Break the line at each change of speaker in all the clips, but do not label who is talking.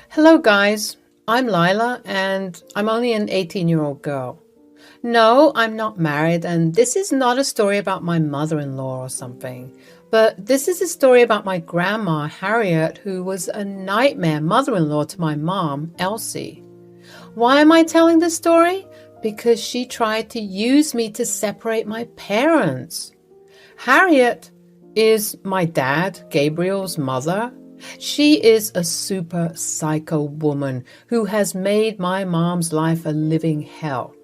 Hello, guys. I'm Lila, and I'm only an 18-year-old girl. No, I'm not married, and this is not a story about my mother-in-law or something. But this is a story about my grandma, Harriet, who was a nightmare mother-in-law to my mom, Elsie. Why am I telling this story? Because she tried to use me to separate my parents. Harriet is my dad, Gabriel's mother. She is a super psycho woman who has made my mom's life a living hell.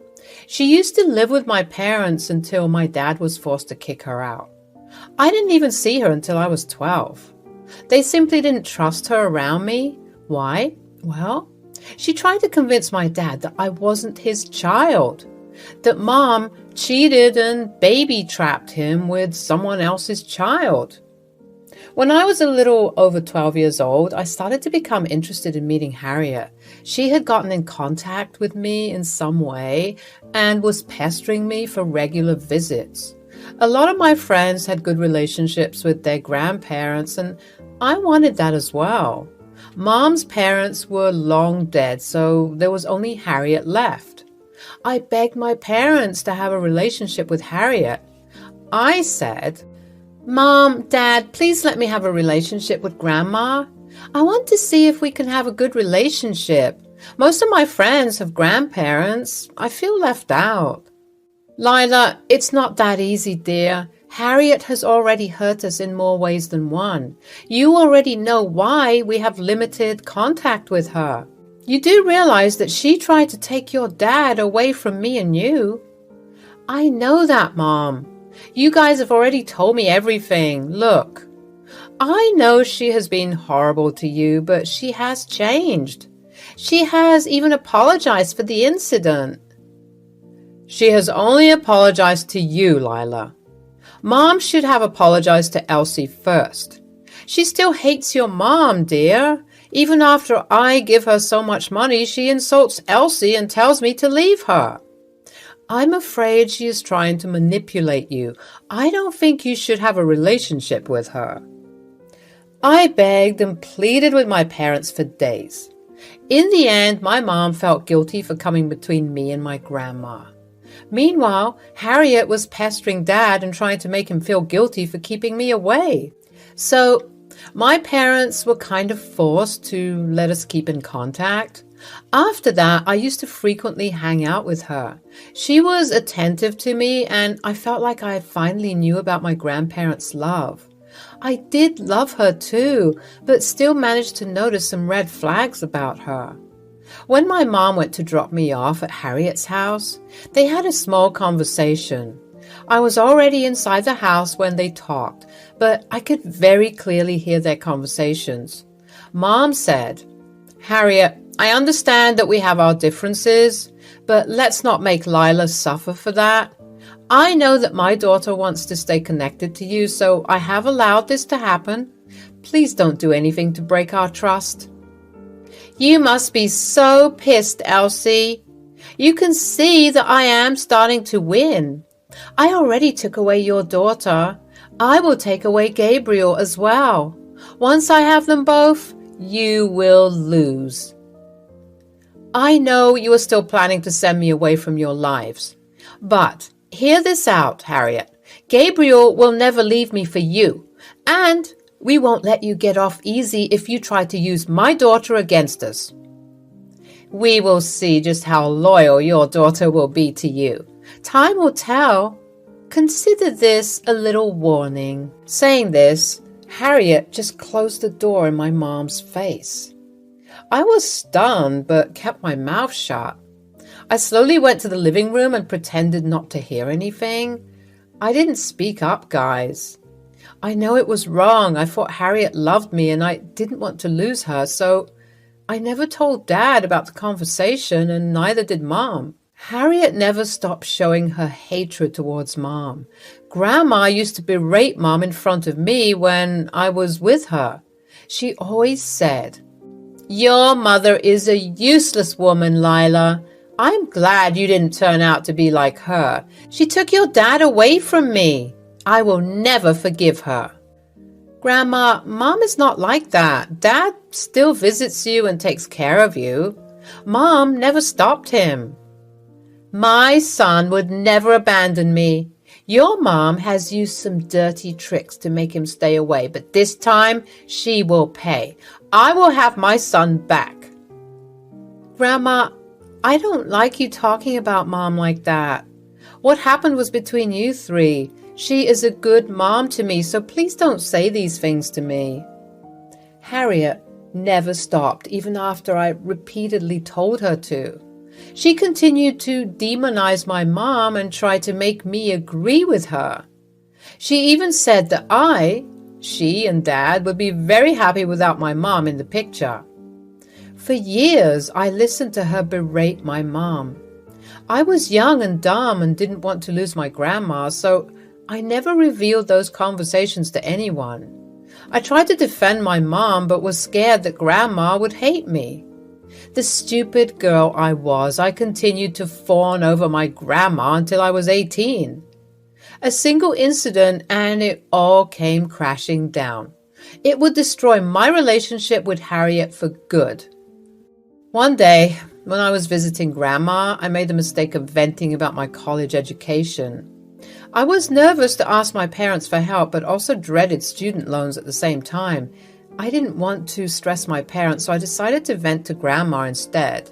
She used to live with my parents until my dad was forced to kick her out. I didn't even see her until I was 12. They simply didn't trust her around me. Why? Well, she tried to convince my dad that I wasn't his child, that mom cheated and baby trapped him with someone else's child. When I was a little over 12 years old, I started to become interested in meeting Harriet. She had gotten in contact with me in some way and was pestering me for regular visits. A lot of my friends had good relationships with their grandparents, and I wanted that as well. Mom's parents were long dead, so there was only Harriet left. I begged my parents to have a relationship with Harriet. I said, "Mom, Dad, please let me have a relationship with Grandma. I want to see if we can have a good relationship. Most of my friends have grandparents. I feel left out." "Lila, it's not that easy, dear. Harriet has already hurt us in more ways than one. You already know why we have limited contact with her. You do realize that she tried to take your dad away from me and you." "I know that, Mom. You guys have already told me everything. Look, I know she has been horrible to you, but she has changed. She has even apologized for the incident." "She has only apologized to you, Lila. Mom should have apologized to Elsie first. She still hates your mom, dear. Even after I give her so much money, she insults Elsie and tells me to leave her. I'm afraid she is trying to manipulate you. I don't think you should have a relationship with her." I begged and pleaded with my parents for days. In the end, my mom felt guilty for coming between me and my grandma. Meanwhile, Harriet was pestering Dad and trying to make him feel guilty for keeping me away. So, my parents were kind of forced to let us keep in contact. After that, I used to frequently hang out with her. She was attentive to me, and I felt like I finally knew about my grandparents' love. I did love her too, but still managed to notice some red flags about her. When my mom went to drop me off at Harriet's house, they had a small conversation. I was already inside the house when they talked, but I could very clearly hear their conversations. Mom said, "Harriet, I understand that we have our differences, but let's not make Lila suffer for that. I know that my daughter wants to stay connected to you, so I have allowed this to happen. Please don't do anything to break our trust." "You must be so pissed, Elsie. You can see that I am starting to win. I already took away your daughter. I will take away Gabriel as well. Once I have them both, you will lose. I know you are still planning to send me away from your lives. But hear this out, Harriet. Gabriel will never leave me for you. And we won't let you get off easy if you try to use my daughter against us. We will see just how loyal your daughter will be to you. Time will tell. Consider this a little warning." Saying this, Harriet just closed the door in my mom's face. I was stunned, but kept my mouth shut. I slowly went to the living room and pretended not to hear anything. I didn't speak up, guys. I know it was wrong. I thought Harriet loved me and I didn't want to lose her, so I never told Dad about the conversation, and neither did Mom. Harriet never stopped showing her hatred towards Mom. Grandma used to berate Mom in front of me when I was with her. She always said, "Your mother is a useless woman, Lila. I'm glad you didn't turn out to be like her. She took your dad away from me. I will never forgive her." Grandma, Mom is not like that. Dad still visits you and takes care of you. Mom never stopped him. My son would never abandon me. Your mom has used some dirty tricks to make him stay away, but this time she will pay. I will have my son back. Grandma, I don't like you talking about Mom like that. What happened was between you three. She is a good mom to me, so please don't say these things to me. Harriet never stopped, even after I repeatedly told her to. She continued to demonize my mom and try to make me agree with her. She even said that she and Dad would be very happy without my mom in the picture. For years, I listened to her berate my mom. I was young and dumb and didn't want to lose my grandma, so I never revealed those conversations to anyone. I tried to defend my mom, but was scared that Grandma would hate me. The stupid girl I was, I continued to fawn over my grandma until I was 18. A single incident and it all came crashing down. It would destroy my relationship with Harriet for good. One day, when I was visiting Grandma, I made the mistake of venting about my college education. I was nervous to ask my parents for help, but also dreaded student loans at the same time. I didn't want to stress my parents, so I decided to vent to Grandma instead.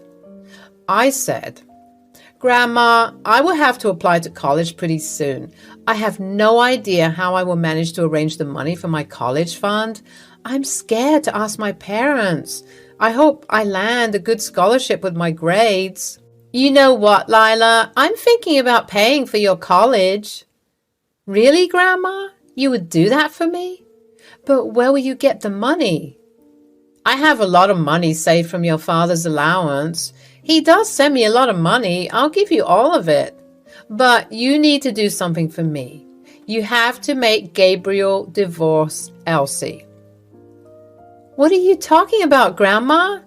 I said, Grandma, I will have to apply to college pretty soon. I have no idea how I will manage to arrange the money for my college fund. I'm scared to ask my parents. I hope I land a good scholarship with my grades. You know what, Lila? I'm thinking about paying for your college. Really, Grandma? You would do that for me? But where will you get the money? I have a lot of money saved from your father's allowance. He does send me a lot of money. I'll give you all of it. But you need to do something for me. You have to make Gabriel divorce Elsie. What are you talking about, Grandma?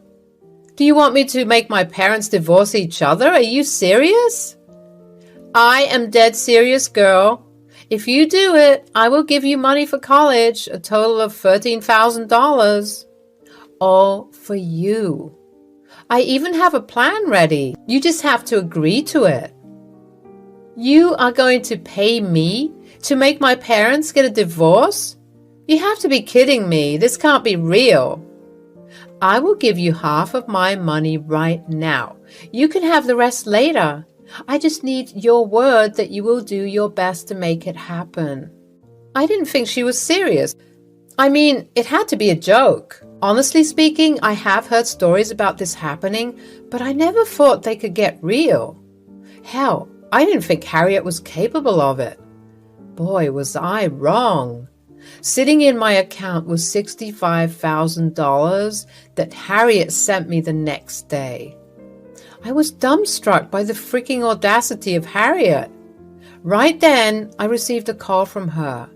Do you want me to make my parents divorce each other? Are you serious? I am dead serious, girl. If you do it, I will give you money for college, a total of $13,000. All for you. I even have a plan ready. You just have to agree to it. You are going to pay me to make my parents get a divorce? You have to be kidding me. This can't be real. I will give you half of my money right now. You can have the rest later. I just need your word that you will do your best to make it happen. I didn't think she was serious. I mean, it had to be a joke. Honestly speaking, I have heard stories about this happening, but I never thought they could get real. Hell, I didn't think Harriet was capable of it. Boy, was I wrong. Sitting in my account was $65,000 that Harriet sent me the next day. I was dumbstruck by the freaking audacity of Harriet. Right then, I received a call from her.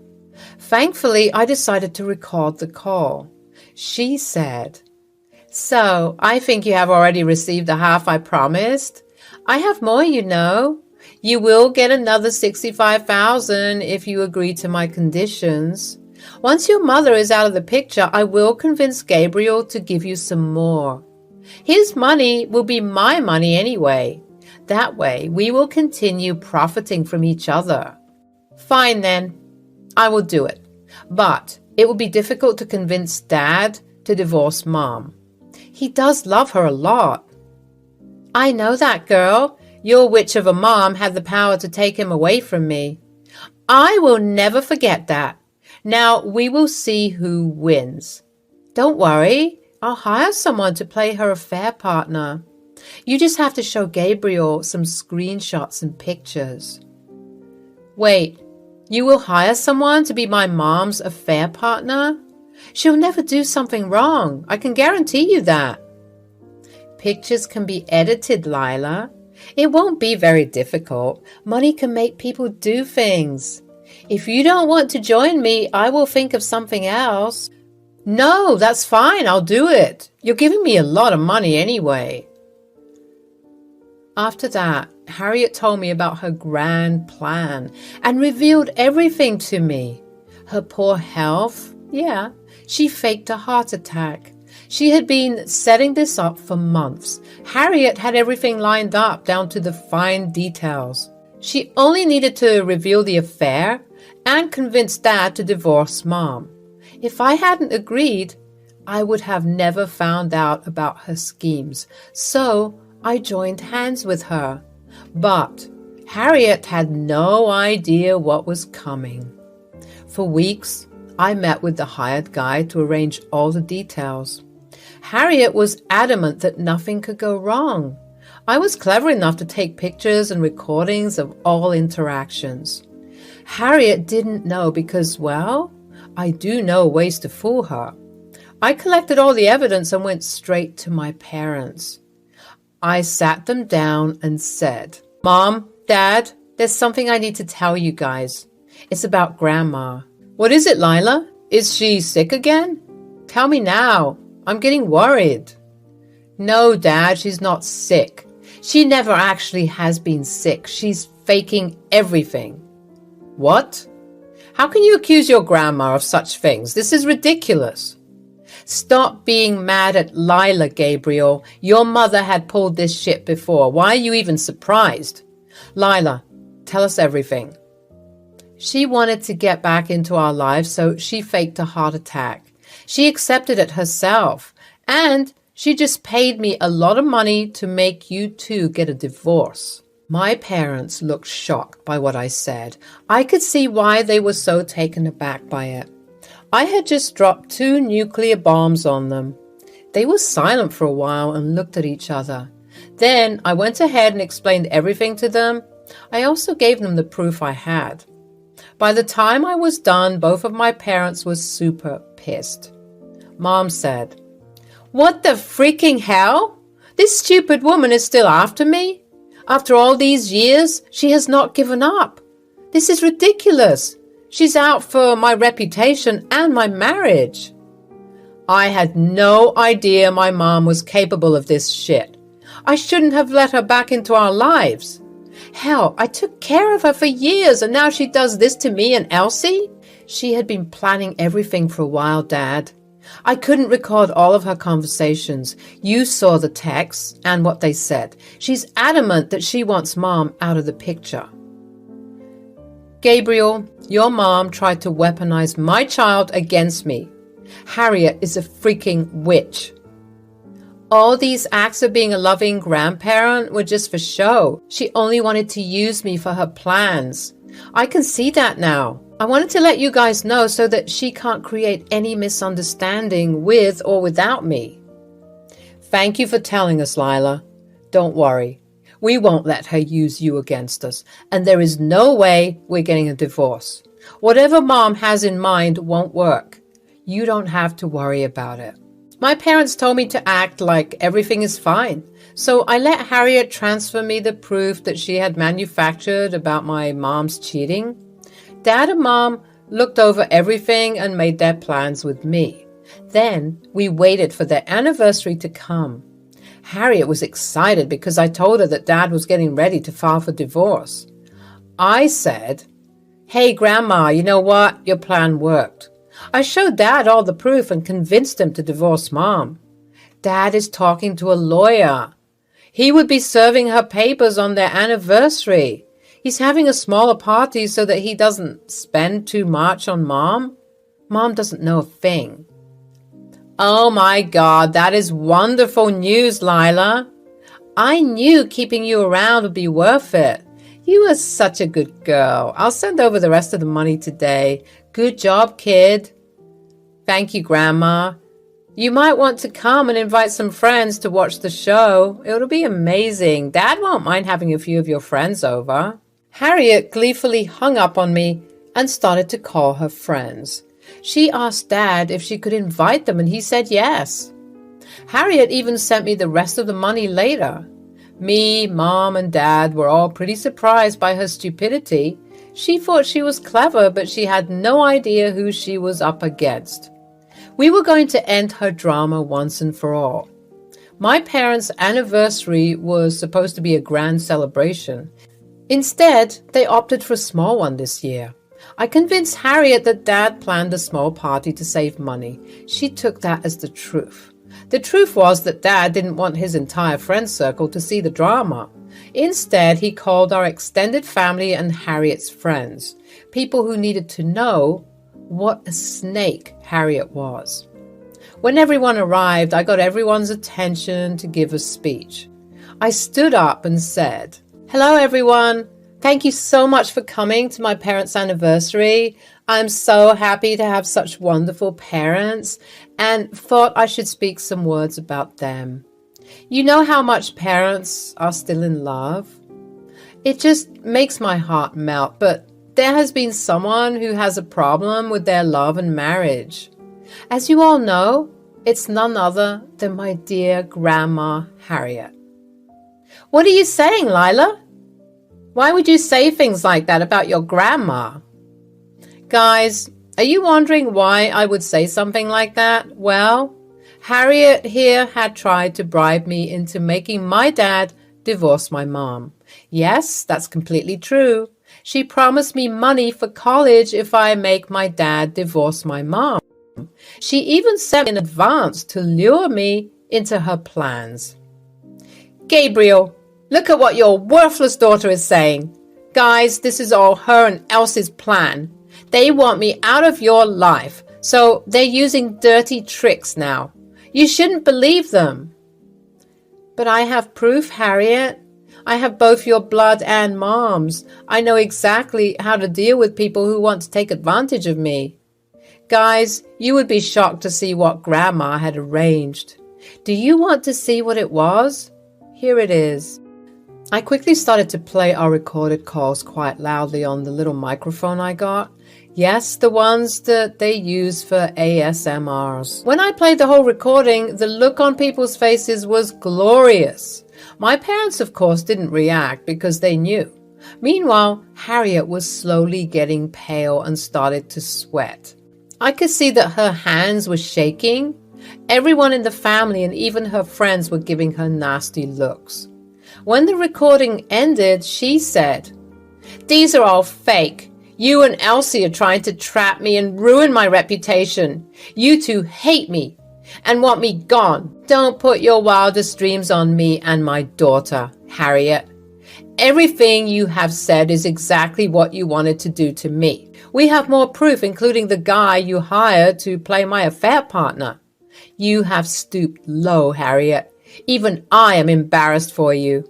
Thankfully, I decided to record the call. She said, "So, I think you have already received the half I promised. I have more, you know. You will get another $65,000 if you agree to my conditions. Once your mother is out of the picture, I will convince Gabriel to give you some more. His money will be my money anyway. That way, we will continue profiting from each other." Fine then, I will do it. But it will be difficult to convince Dad to divorce Mom. He does love her a lot. I know that, girl. Your witch of a mom had the power to take him away from me. I will never forget that. Now we will see who wins. Don't worry, I'll hire someone to play her affair partner. You just have to show Gabriel some screenshots and pictures. Wait, you will hire someone to be my mom's affair partner? She'll never do something wrong. I can guarantee you that. Pictures can be edited, Lila. It won't be very difficult. Money can make people do things. If you don't want to join me, I will think of something else. No, that's fine. I'll do it. You're giving me a lot of money anyway. After that, Harriet told me about her grand plan and revealed everything to me. Her poor health, Yeah, she faked a heart attack. She had been setting this up for months. Harriet had everything lined up down to the fine details. She only needed to reveal the affair and convince Dad to divorce Mom. If I hadn't agreed, I would have never found out about her schemes, so I joined hands with her. But Harriet had no idea what was coming. For weeks, I met with the hired guy to arrange all the details. Harriet was adamant that nothing could go wrong. I was clever enough to take pictures and recordings of all interactions. Harriet didn't know because, well, I do know ways to fool her. I collected all the evidence and went straight to my parents. I sat them down and said, "Mom, Dad, there's something I need to tell you guys. It's about Grandma." "What is it, Lila? Is she sick again?" "Tell me now. I'm getting worried." "No, Dad, she's not sick. She never actually has been sick. She's faking everything." "What? How can you accuse your grandma of such things? This is ridiculous." "Stop being mad at Lila, Gabriel. Your mother had pulled this shit before. Why are you even surprised?" "Lila, tell us everything." "She wanted to get back into our lives, so she faked a heart attack. She accepted it herself, and she just paid me a lot of money to make you two get a divorce." My parents looked shocked by what I said. I could see why they were so taken aback by it. I had just dropped 2 nuclear bombs on them. They were silent for a while and looked at each other. Then I went ahead and explained everything to them. I also gave them the proof I had. By the time I was done, both of my parents were super pissed. Mom said, "What the freaking hell? This stupid woman is still after me? After all these years, she has not given up. This is ridiculous. She's out for my reputation and my marriage." I had no idea my mom was capable of this shit. I shouldn't have let her back into our lives. Hell, I took care of her for years, and now she does this to me and Elsie? She had been planning everything for a while, Dad. I couldn't record all of her conversations. You saw the texts and what they said. She's adamant that she wants Mom out of the picture. Gabriel, your mom tried to weaponize my child against me. Harriet is a freaking witch. All these acts of being a loving grandparent were just for show. She only wanted to use me for her plans. I can see that now. I wanted to let you guys know so that she can't create any misunderstanding with or without me. Thank you for telling us, Lila. Don't worry. We won't let her use you against us, and there is no way we're getting a divorce. Whatever Mom has in mind won't work. You don't have to worry about it. My parents told me to act like everything is fine, so I let Harriet transfer me the proof that she had manufactured about my mom's cheating. Dad and Mom looked over everything and made their plans with me. Then we waited for their anniversary to come. Harriet was excited because I told her that Dad was getting ready to file for divorce. I said, "Hey, Grandma, you know what? Your plan worked." I showed Dad all the proof and convinced him to divorce Mom. Dad is talking to a lawyer. He would be serving her papers on their anniversary. He's having a smaller party so that he doesn't spend too much on Mom. Mom doesn't know a thing. Oh my God, that is wonderful news, Lila. I knew keeping you around would be worth it. You are such a good girl. I'll send over the rest of the money today. Good job, kid. Thank you, Grandma. You might want to come and invite some friends to watch the show. It'll be amazing. Dad won't mind having a few of your friends over. Harriet gleefully hung up on me and started to call her friends. She asked Dad if she could invite them, and he said yes. Harriet even sent me the rest of the money later. Me, Mom, and Dad were all pretty surprised by her stupidity. She thought she was clever, but she had no idea who she was up against. We were going to end her drama once and for all. My parents' anniversary was supposed to be a grand celebration. Instead, they opted for a small one this year. I convinced Harriet that Dad planned a small party to save money. She took that as the truth. The truth was that Dad didn't want his entire friend circle to see the drama. Instead, he called our extended family and Harriet's friends, people who needed to know what a snake Harriet was. When everyone arrived, I got everyone's attention to give a speech. I stood up and said, "Hello, everyone. Thank you so much for coming to my parents' anniversary. I'm so happy to have such wonderful parents and thought I should speak some words about them. You know how much parents are still in love? It just makes my heart melt, but there has been someone who has a problem with their love and marriage. As you all know, it's none other than my dear Grandma Harriet." "What are you saying, Lila? Why would you say things like that about your grandma?" Guys, are you wondering why I would say something like that? Well, Harriet here had tried to bribe me into making my dad divorce my mom. Yes, that's completely true. She promised me money for college if I make my dad divorce my mom. She even sent me in advance to lure me into her plans. "Gabriel, look at what your worthless daughter is saying. Guys, this is all her and Elsie's plan. They want me out of your life, so they're using dirty tricks now. You shouldn't believe them." "But I have proof, Harriet. I have both your blood and Mom's. I know exactly how to deal with people who want to take advantage of me." Guys, you would be shocked to see what Grandma had arranged. Do you want to see what it was? Here it is. I quickly started to play our recorded calls quite loudly on the little microphone I got. Yes, the ones that they use for ASMRs. When I played the whole recording, the look on people's faces was glorious. My parents, of course, didn't react because they knew. Meanwhile, Harriet was slowly getting pale and started to sweat. I could see that her hands were shaking. Everyone in the family and even her friends were giving her nasty looks. When the recording ended, she said, "These are all fake. You and Elsie are trying to trap me and ruin my reputation. You two hate me and want me gone. Don't put your wildest dreams on me and my daughter, Harriet. Everything you have said is exactly what you wanted to do to me. We have more proof, including the guy you hired to play my affair partner. You have stooped low, Harriet. Even I am embarrassed for you."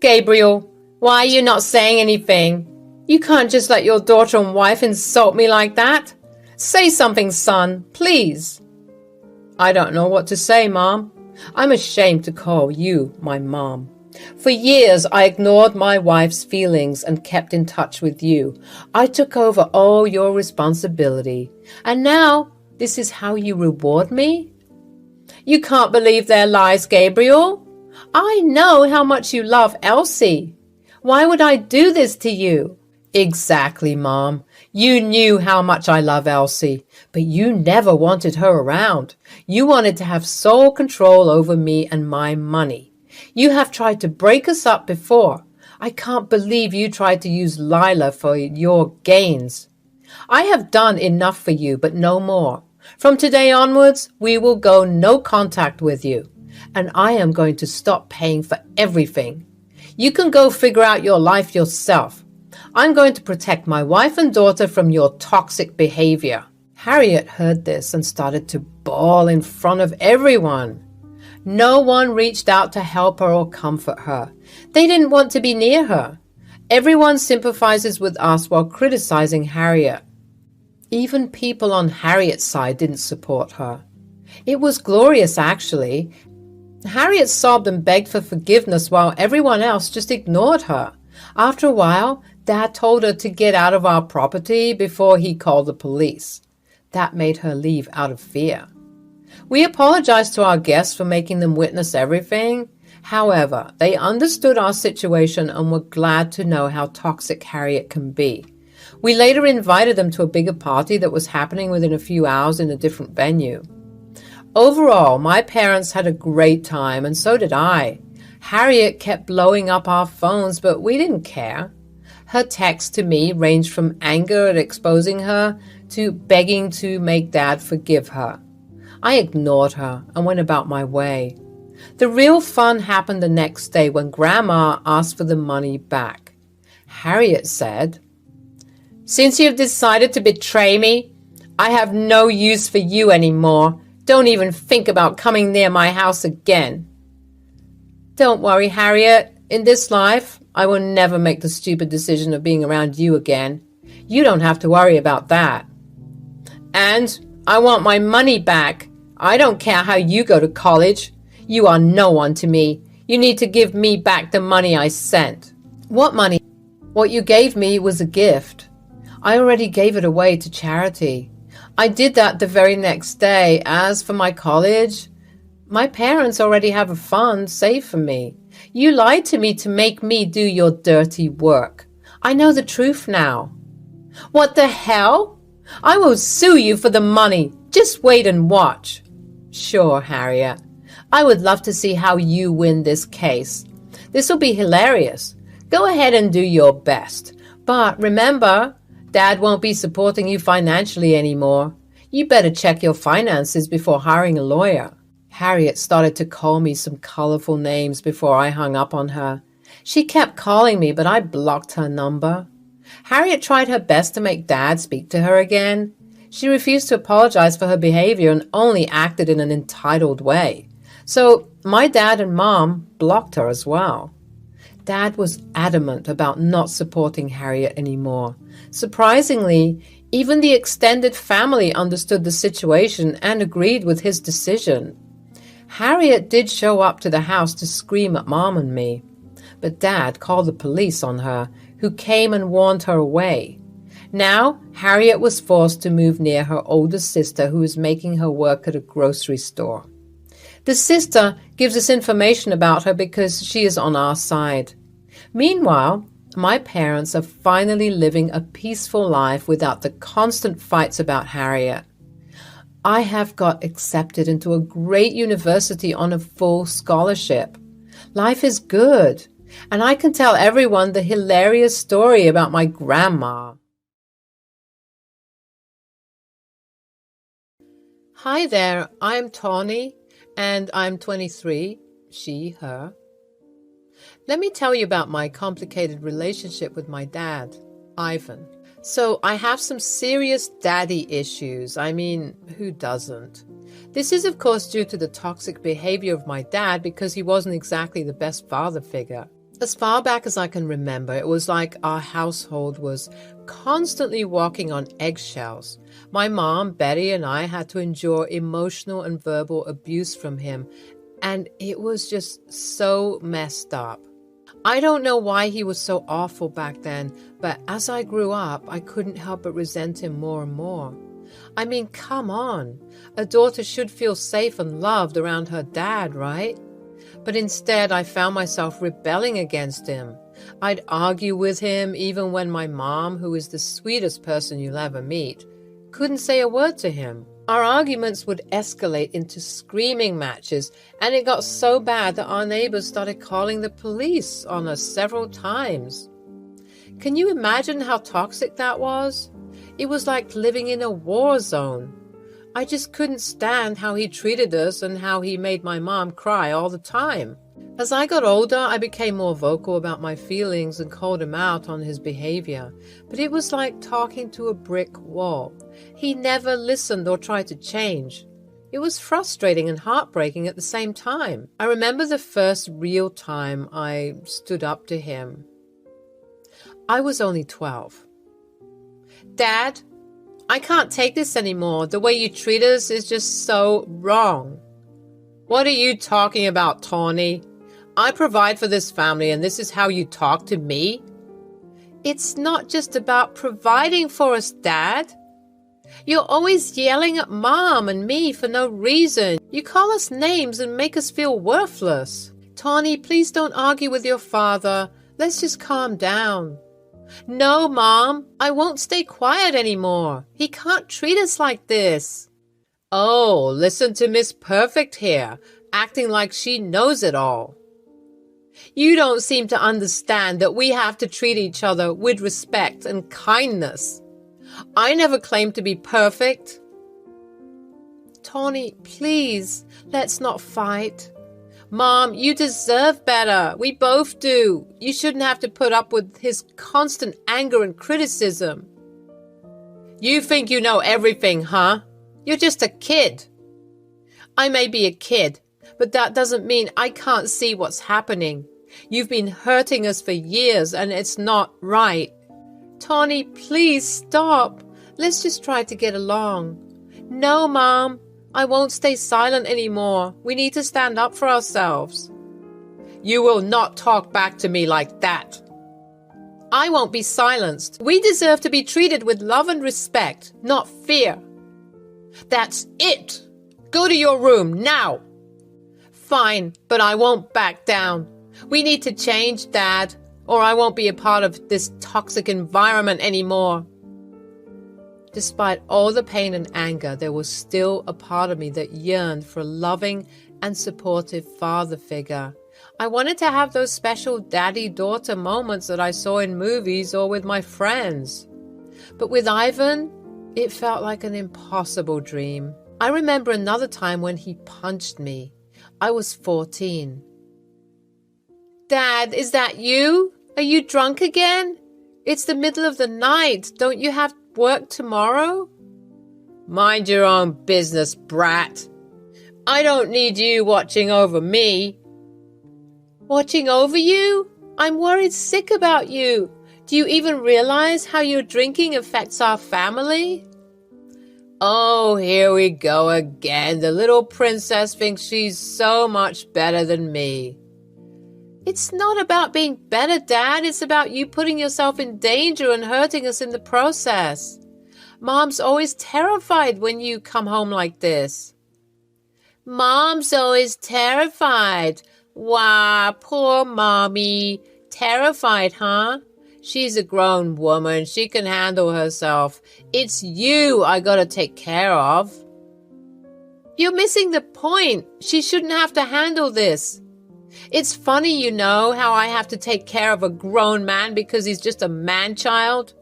"Gabriel, why are you not saying anything? You can't just let your daughter and wife insult me like that. Say something, son, please." "I don't know what to say, Mom. I'm ashamed to call you my mom. For years, I ignored my wife's feelings and kept in touch with you. I took over all your responsibility. And now, this is how you reward me? You can't believe their lies, Gabriel. I know how much you love Elsie. Why would I do this to you?" "Exactly, Mom. You knew how much I love Elsie, but you never wanted her around. You wanted to have sole control over me and my money. You have tried to break us up before. I can't believe you tried to use Lila for your gains. I have done enough for you, but no more. From today onwards, we will go no contact with you, and I am going to stop paying for everything. You can go figure out your life yourself. I'm going to protect my wife and daughter from your toxic behavior." Harriet heard this and started to bawl in front of everyone. No one reached out to help her or comfort her. They didn't want to be near her. Everyone sympathizes with us while criticizing Harriet. Even people on Harriet's side didn't support her. It was glorious, actually. Harriet sobbed and begged for forgiveness while everyone else just ignored her. After a while, Dad told her to get out of our property before he called the police. That made her leave out of fear. We apologized to our guests for making them witness everything. However, they understood our situation and were glad to know how toxic Harriet can be. We later invited them to a bigger party that was happening within a few hours in a different venue. Overall, my parents had a great time, and so did I. Harriet kept blowing up our phones, but we didn't care. Her texts to me ranged from anger at exposing her to begging to make Dad forgive her. I ignored her and went about my way. The real fun happened the next day when Grandma asked for the money back. Harriet said, "Since you've decided to betray me, I have no use for you anymore. Don't even think about coming near my house again." Don't worry, Harriet. In this life, I will never make the stupid decision of being around you again. You don't have to worry about that. And I want my money back. I don't care how you go to college. You are no one to me. You need to give me back the money I sent. What money? What you gave me was a gift. I already gave it away to charity. I did that the very next day. As for my college, my parents already have a fund saved for me. You lied to me to make me do your dirty work. I know the truth now. What the hell? I will sue you for the money. Just wait and watch. Sure, Harriet. I would love to see how you win this case. This will be hilarious. Go ahead and do your best. But remember, Dad won't be supporting you financially anymore. You better check your finances before hiring a lawyer. Harriet started to call me some colorful names before I hung up on her. She kept calling me, but I blocked her number. Harriet tried her best to make Dad speak to her again. She refused to apologize for her behavior and only acted in an entitled way. So my dad and Mom blocked her as well. Dad was adamant about not supporting Harriet anymore. Surprisingly, even the extended family understood the situation and agreed with his decision. Harriet did show up to the house to scream at Mom and me, but Dad called the police on her, who came and warned her away. Now, Harriet was forced to move near her older sister, who was making her work at a grocery store. The sister gives us information about her because she is on our side. Meanwhile, my parents are finally living a peaceful life without the constant fights about Harriet. I have got accepted into a great university on a full scholarship. Life is good, and I can tell everyone the hilarious story about my grandma. Hi there, I'm Tawny, and I'm 23, she, her. Let me tell you about my complicated relationship with my dad, Ivan. So I have some serious daddy issues. I mean, who doesn't? This is, of course, due to the toxic behavior of my dad because he wasn't exactly the best father figure. As far back as I can remember, it was like our household was constantly walking on eggshells. My mom, Betty, and I had to endure emotional and verbal abuse from him, and it was just so messed up. I don't know why he was so awful back then, but as I grew up, I couldn't help but resent him more and more. I mean, come on. A daughter should feel safe and loved around her dad, right? But instead, I found myself rebelling against him. I'd argue with him even when my mom, who is the sweetest person you'll ever meet, couldn't say a word to him. Our arguments would escalate into screaming matches, and it got so bad that our neighbors started calling the police on us several times. Can you imagine how toxic that was? It was like living in a war zone. I just couldn't stand how he treated us and how he made my mom cry all the time. As I got older, I became more vocal about my feelings and called him out on his behavior, but it was like talking to a brick wall. He never listened or tried to change. It was frustrating and heartbreaking at the same time. I remember the first real time I stood up to him. I was only 12. "Dad, I can't take this anymore. The way you treat us is just so wrong." "What are you talking about, Tawny? I provide for this family and this is how you talk to me?" "It's not just about providing for us, Dad. You're always yelling at Mom and me for no reason. You call us names and make us feel worthless." "Tawny, please don't argue with your father. Let's just calm down." "No, Mom, I won't stay quiet anymore. He can't treat us like this." "Oh, listen to Miss Perfect here, acting like she knows it all." You don't seem to understand that we have to treat each other with respect and kindness. I never claimed to be perfect. Tawny, please, let's not fight. Mom, you deserve better. We both do. You shouldn't have to put up with his constant anger and criticism. You think you know everything, huh? You're just a kid. I may be a kid, but that doesn't mean I can't see what's happening. You've been hurting us for years, and it's not right. Tawny, please stop. Let's just try to get along. No, Mom. I won't stay silent anymore. We need to stand up for ourselves. You will not talk back to me like that. I won't be silenced. We deserve to be treated with love and respect, not fear. That's it. Go to your room now. Fine, but I won't back down. We need to change, Dad, or I won't be a part of this toxic environment anymore. Despite all the pain and anger, there was still a part of me that yearned for a loving and supportive father figure. I wanted to have those special daddy-daughter moments that I saw in movies or with my friends. But with Ivan, it felt like an impossible dream. I remember another time when he punched me. I was 14. Dad, is that you? Are you drunk again? It's the middle of the night. Don't you have work tomorrow? Mind your own business, brat. I don't need you watching over me. Watching over you? I'm worried sick about you. Do you even realize how your drinking affects our family? Oh, here we go again. The little princess thinks she's so much better than me. It's not about being better, Dad. It's about you putting yourself in danger and hurting us in the process. Mom's always terrified when you come home like this. Mom's always terrified. Wow, poor Mommy. Terrified, huh? She's a grown woman. She can handle herself. It's you I gotta take care of. You're missing the point. She shouldn't have to handle this. It's funny, you know, how I have to take care of a grown man because he's just a man-child.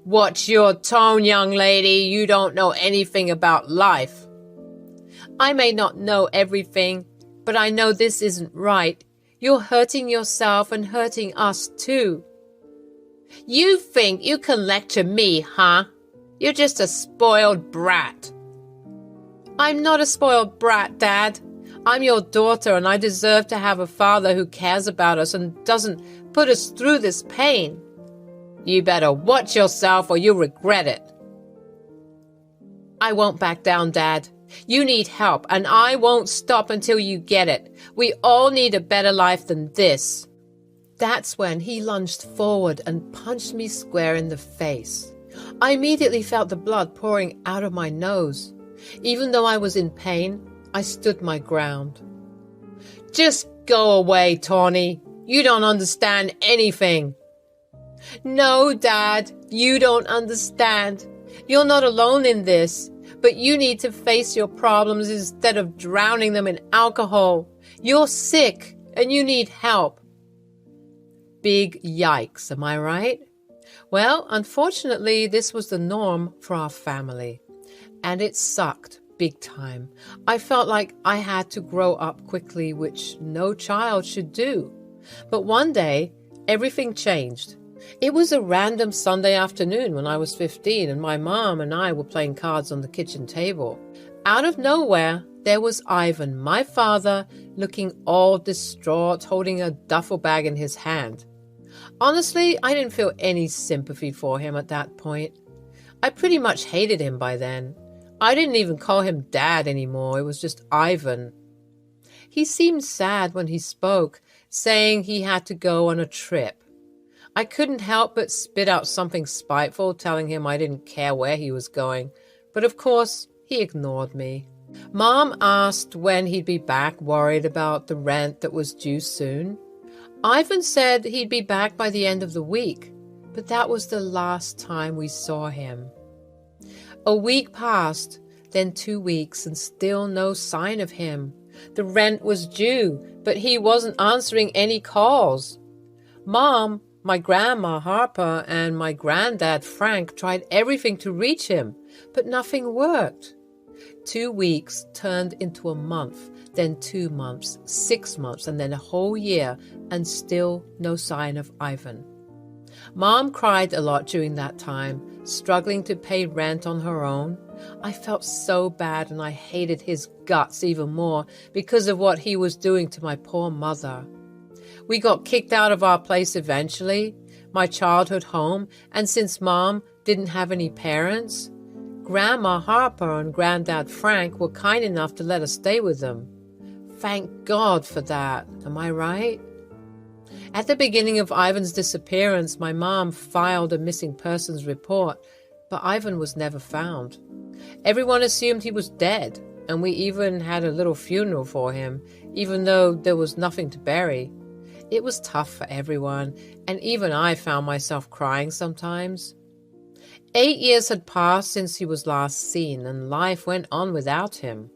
Watch your tone, young lady. You don't know anything about life. I may not know everything, but I know this isn't right. You're hurting yourself and hurting us too. You think you can lecture me, huh? You're just a spoiled brat. I'm not a spoiled brat, Dad. I'm your daughter, and I deserve to have a father who cares about us and doesn't put us through this pain. You better watch yourself or you'll regret it. I won't back down, Dad. You need help, and I won't stop until you get it. We all need a better life than this. That's when he lunged forward and punched me square in the face. I immediately felt the blood pouring out of my nose. Even though I was in pain, I stood my ground. Just go away, Tawny. You don't understand anything. No, Dad, you don't understand. You're not alone in this, but you need to face your problems instead of drowning them in alcohol. You're sick and you need help. Big yikes, am I right? Well, unfortunately, this was the norm for our family, and it sucked. Big time. I felt like I had to grow up quickly, which no child should do. But one day, everything changed. It was a random Sunday afternoon when I was 15 and my mom and I were playing cards on the kitchen table. Out of nowhere, there was Ivan, my father, looking all distraught, holding a duffel bag in his hand. Honestly, I didn't feel any sympathy for him at that point. I pretty much hated him by then. I didn't even call him Dad anymore. It was just Ivan. He seemed sad when he spoke, saying he had to go on a trip. I couldn't help but spit out something spiteful, telling him I didn't care where he was going. But of course, he ignored me. Mom asked when he'd be back, worried about the rent that was due soon. Ivan said he'd be back by the end of the week, but that was the last time we saw him. A week passed, then 2 weeks, and still no sign of him. The rent was due, but he wasn't answering any calls. Mom, my grandma Harper, and my granddad Frank tried everything to reach him, but nothing worked. 2 weeks turned into a month, then 2 months, 6 months, and then a whole year, and still no sign of Ivan. Mom cried a lot during that time, struggling to pay rent on her own. I felt so bad, and I hated his guts even more because of what he was doing to my poor mother. We got kicked out of our place eventually, my childhood home, and since Mom didn't have any parents, Grandma Harper and Granddad Frank were kind enough to let us stay with them. Thank God for that, am I right? At the beginning of Ivan's disappearance, my mom filed a missing persons report, but Ivan was never found. Everyone assumed he was dead, and we even had a little funeral for him, even though there was nothing to bury. It was tough for everyone, and even I found myself crying sometimes. 8 years had passed since he was last seen, and life went on without him.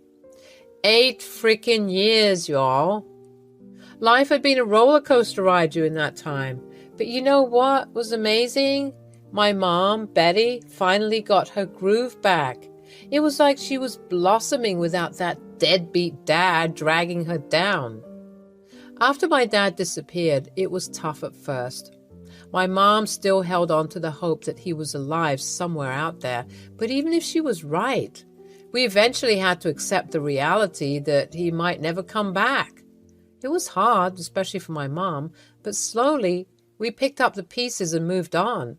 8 freaking years, y'all. Life had been a roller coaster ride during that time. But you know what was amazing? My mom, Betty, finally got her groove back. It was like she was blossoming without that deadbeat dad dragging her down. After my dad disappeared, it was tough at first. My mom still held on to the hope that he was alive somewhere out there, but even if she was right, we eventually had to accept the reality that he might never come back. It was hard, especially for my mom, but slowly we picked up the pieces and moved on.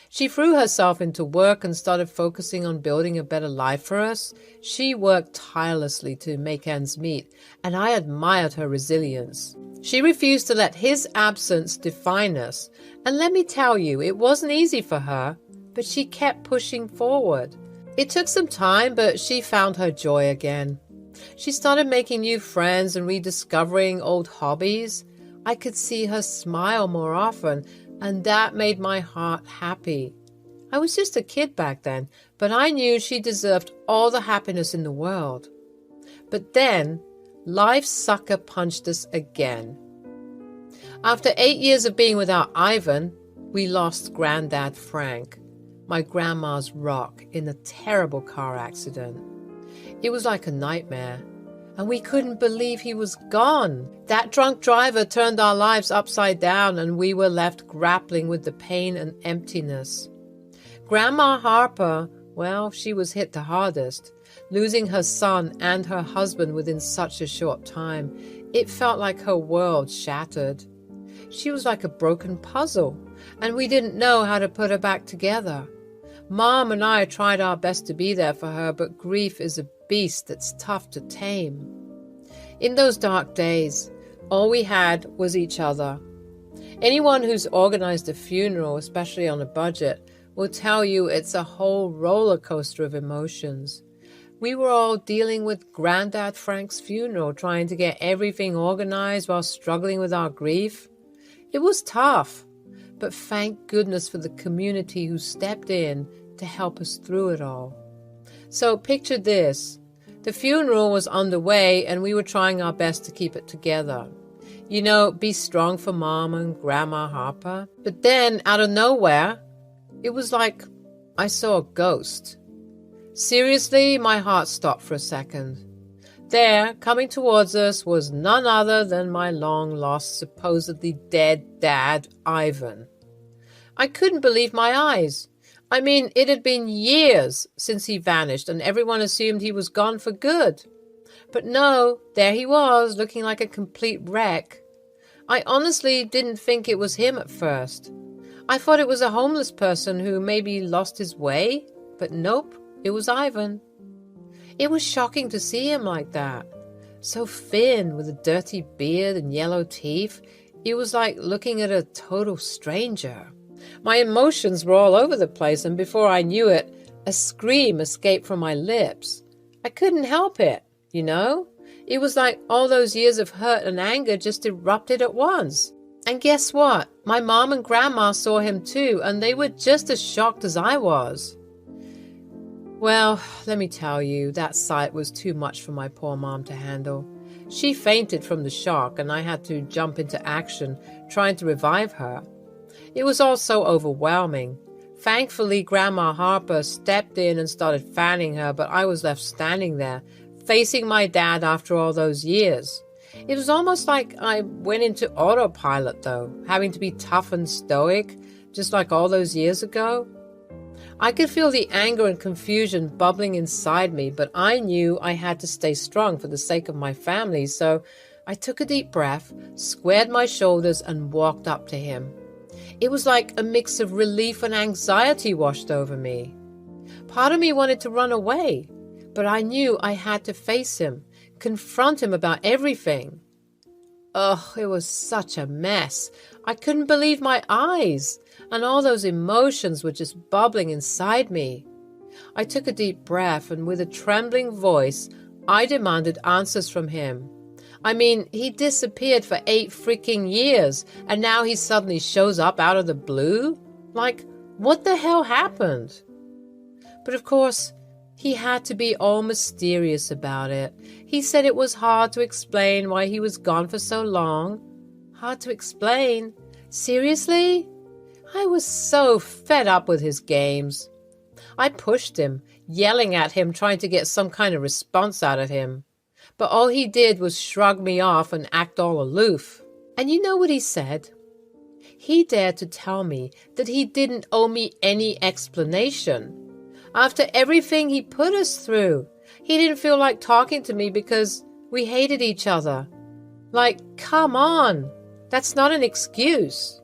She threw herself into work and started focusing on building a better life for us. She worked tirelessly to make ends meet, and I admired her resilience. She refused to let his absence define us, and let me tell you, it wasn't easy for her, but she kept pushing forward. It took some time, but she found her joy again. She started making new friends and rediscovering old hobbies. I could see her smile more often, and that made my heart happy. I was just a kid back then, but I knew she deserved all the happiness in the world. But then, life sucker punched us again. After 8 years of being without Ivan, we lost Granddad Frank, my grandma's rock, in a terrible car accident. It was like a nightmare, and we couldn't believe he was gone. That drunk driver turned our lives upside down, and we were left grappling with the pain and emptiness. Grandma Harper, well, she was hit the hardest, losing her son and her husband within such a short time. It felt like her world shattered. She was like a broken puzzle, and we didn't know how to put her back together. Mom and I tried our best to be there for her, but grief is a beast that's tough to tame. In those dark days, all we had was each other. Anyone who's organized a funeral, especially on a budget, will tell you it's a whole roller coaster of emotions. We were all dealing with Granddad Frank's funeral, trying to get everything organized while struggling with our grief. It was tough, but thank goodness for the community who stepped in to help us through it all. So picture this. The funeral was underway and we were trying our best to keep it together. You know, be strong for Mom and Grandma Harper. But then, out of nowhere, it was like I saw a ghost. Seriously, my heart stopped for a second. There, coming towards us, was none other than my long-lost, supposedly dead dad, Ivan. I couldn't believe my eyes. I mean, it had been years since he vanished, and everyone assumed he was gone for good. But no, there he was, looking like a complete wreck. I honestly didn't think it was him at first. I thought it was a homeless person who maybe lost his way, but nope, it was Ivan. It was shocking to see him like that. So thin, with a dirty beard and yellow teeth. It was like looking at a total stranger. My emotions were all over the place, and before I knew it, a scream escaped from my lips. I couldn't help it, you know? It was like all those years of hurt and anger just erupted at once. And guess what? My mom and grandma saw him too, and they were just as shocked as I was. Well, let me tell you, that sight was too much for my poor mom to handle. She fainted from the shock, and I had to jump into action, trying to revive her. It was all so overwhelming. Thankfully, Grandma Harper stepped in and started fanning her, but I was left standing there, facing my dad after all those years. It was almost like I went into autopilot, though, having to be tough and stoic, just like all those years ago. I could feel the anger and confusion bubbling inside me, but I knew I had to stay strong for the sake of my family, so I took a deep breath, squared my shoulders, and walked up to him. It was like a mix of relief and anxiety washed over me. Part of me wanted to run away, but I knew I had to face him, confront him about everything. Ugh, it was such a mess. I couldn't believe my eyes, and all those emotions were just bubbling inside me. I took a deep breath, and with a trembling voice, I demanded answers from him. I mean, he disappeared for 8 freaking years, and now he suddenly shows up out of the blue? Like, what the hell happened? But of course, he had to be all mysterious about it. He said it was hard to explain why he was gone for so long. Hard to explain? Seriously? I was so fed up with his games. I pushed him, yelling at him, trying to get some kind of response out of him. But all he did was shrug me off and act all aloof. And you know what he said? He dared to tell me that he didn't owe me any explanation. After everything he put us through, he didn't feel like talking to me because we hated each other. Like, come on, that's not an excuse.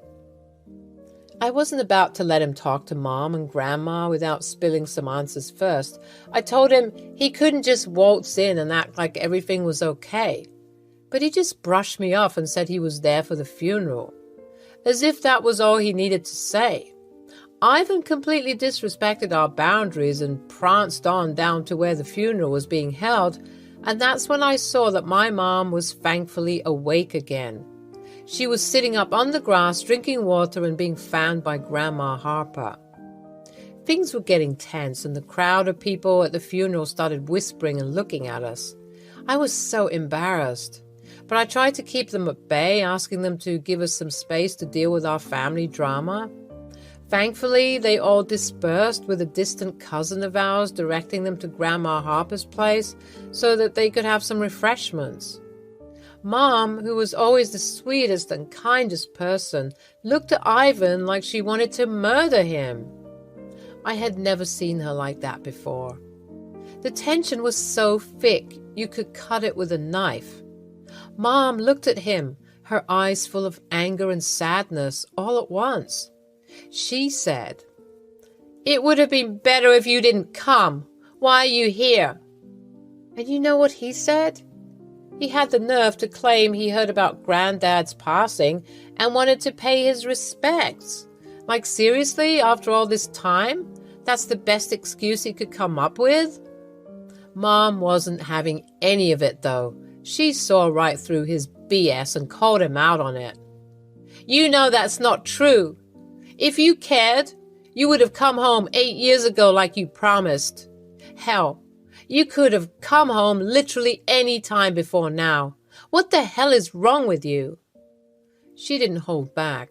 I wasn't about to let him talk to Mom and Grandma without spilling some answers first. I told him he couldn't just waltz in and act like everything was okay. But he just brushed me off and said he was there for the funeral, as if that was all he needed to say. Ivan completely disrespected our boundaries and pranced on down to where the funeral was being held, and that's when I saw that my mom was thankfully awake again. She was sitting up on the grass, drinking water and being fanned by Grandma Harper. Things were getting tense, and the crowd of people at the funeral started whispering and looking at us. I was so embarrassed, but I tried to keep them at bay, asking them to give us some space to deal with our family drama. Thankfully, they all dispersed, with a distant cousin of ours directing them to Grandma Harper's place so that they could have some refreshments. Mom, who was always the sweetest and kindest person, looked at Ivan like she wanted to murder him. I had never seen her like that before. The tension was so thick you could cut it with a knife. Mom looked at him, her eyes full of anger and sadness all at once. She said, "It would have been better if you didn't come. Why are you here?" And you know what he said? He had the nerve to claim he heard about Granddad's passing and wanted to pay his respects. Like, seriously, after all this time? That's the best excuse he could come up with? Mom wasn't having any of it, though. She saw right through his BS and called him out on it. "You know that's not true. If you cared, you would have come home 8 years ago like you promised. Hell, you could have come home literally any time before now. What the hell is wrong with you?" She didn't hold back,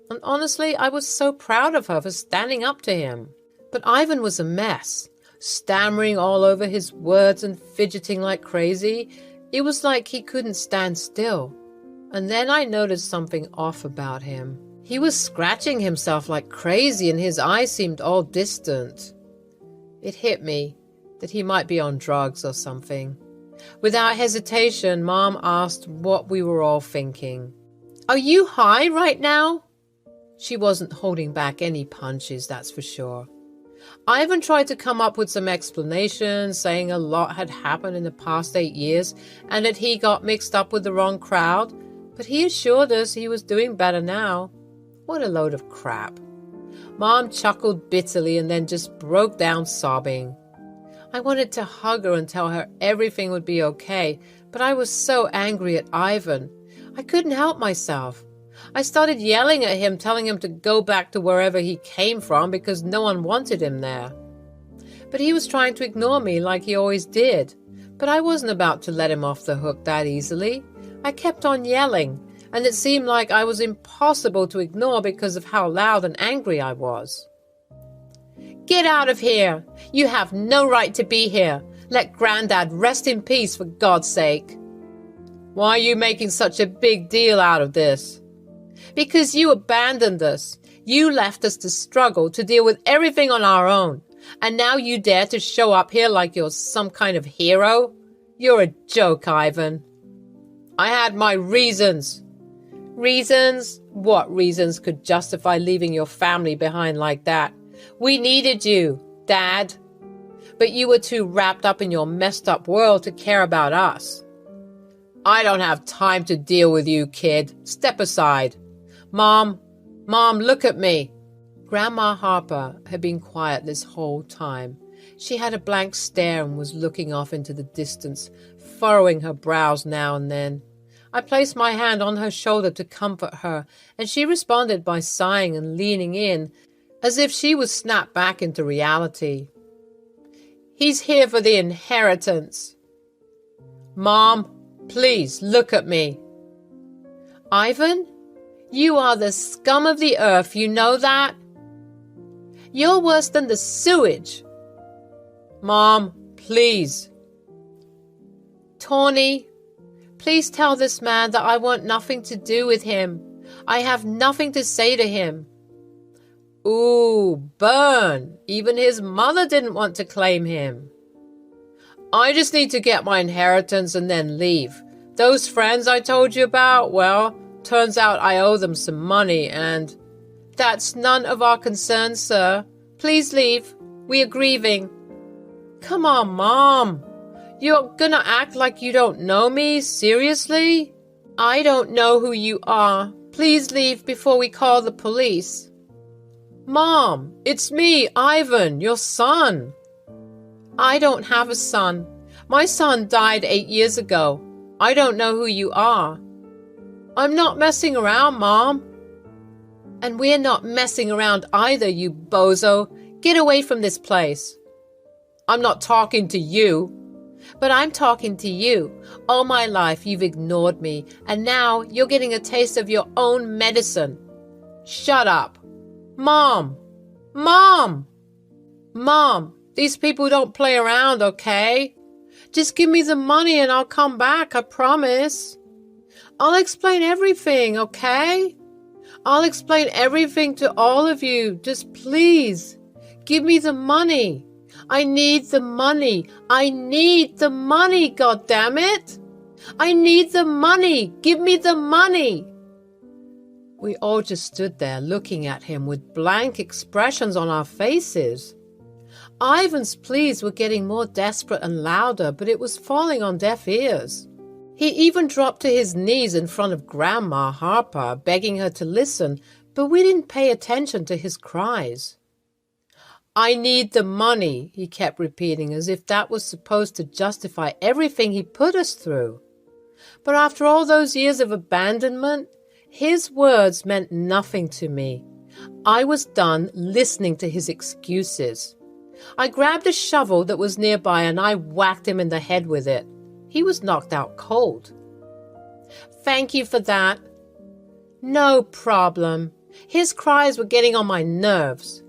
and honestly, I was so proud of her for standing up to him. But Ivan was a mess, stammering all over his words and fidgeting like crazy. It was like he couldn't stand still. And then I noticed something off about him. He was scratching himself like crazy, and his eyes seemed all distant. It hit me that he might be on drugs or something. Without hesitation, Mom asked what we were all thinking. "Are you high right now?" She wasn't holding back any punches, that's for sure. Ivan tried to come up with some explanation, saying a lot had happened in the past 8 years and that he got mixed up with the wrong crowd, but he assured us he was doing better now. What a load of crap. Mom chuckled bitterly and then just broke down sobbing. I wanted to hug her and tell her everything would be okay, but I was so angry at Ivan. I couldn't help myself. I started yelling at him, telling him to go back to wherever he came from because no one wanted him there. But he was trying to ignore me like he always did, But I wasn't about to let him off the hook that easily. I kept on yelling, and it seemed like I was impossible to ignore because of how loud and angry I was. "Get out of here! You have no right to be here! Let Grandad rest in peace, for God's sake!" "Why are you making such a big deal out of this?" "Because you abandoned us. You left us to struggle, to deal with everything on our own. And now you dare to show up here like you're some kind of hero? You're a joke, Ivan." "I had my reasons." "Reasons? What reasons could justify leaving your family behind like that? We needed you, Dad. But you were too wrapped up in your messed up world to care about us." "I don't have time to deal with you, kid. Step aside." Mom, look at me." Grandma Harper had been quiet this whole time. She had a blank stare and was looking off into the distance, furrowing her brows now and then. I placed my hand on her shoulder to comfort her, and she responded by sighing and leaning in, as if she was snapped back into reality. "He's here for the inheritance." "Mom, please look at me." "Ivan, you are the scum of the earth, you know that? You're worse than the sewage." "Mom, please." "Tawny, please tell this man that I want nothing to do with him. I have nothing to say to him." Ooh, burn. Even his mother didn't want to claim him. "I just need to get my inheritance and then leave. Those friends I told you about, well, turns out I owe them some money and—" "That's none of our concern, sir. Please leave. We are grieving." "Come on, Mom. You're gonna act like you don't know me? Seriously?" "I don't know who you are. Please leave before we call the police." "Mom, it's me, Ivan, your son." "I don't have a son. My son died 8 years ago. I don't know who you are." "I'm not messing around, Mom." "And we're not messing around either, you bozo. Get away from this place." "I'm not talking to you." "But I'm talking to you. All my life you've ignored me, and now you're getting a taste of your own medicine." "Shut up." "Mom! Mom! Mom, these people don't play around, okay? Just give me the money and I'll come back, I promise. I'll explain everything, okay? I'll explain everything to all of you. Just please, give me the money. I need the money. I need the money, goddammit. I need the money. Give me the money." We all just stood there looking at him with blank expressions on our faces. Ivan's pleas were getting more desperate and louder, but it was falling on deaf ears. He even dropped to his knees in front of Grandma Harper, begging her to listen, but we didn't pay attention to his cries. "I need the money," he kept repeating, as if that was supposed to justify everything he put us through. But after all those years of abandonment, his words meant nothing to me. I was done listening to his excuses. I grabbed a shovel that was nearby and I whacked him in the head with it. He was knocked out cold. "Thank you for that." "No problem." His cries were getting on my nerves.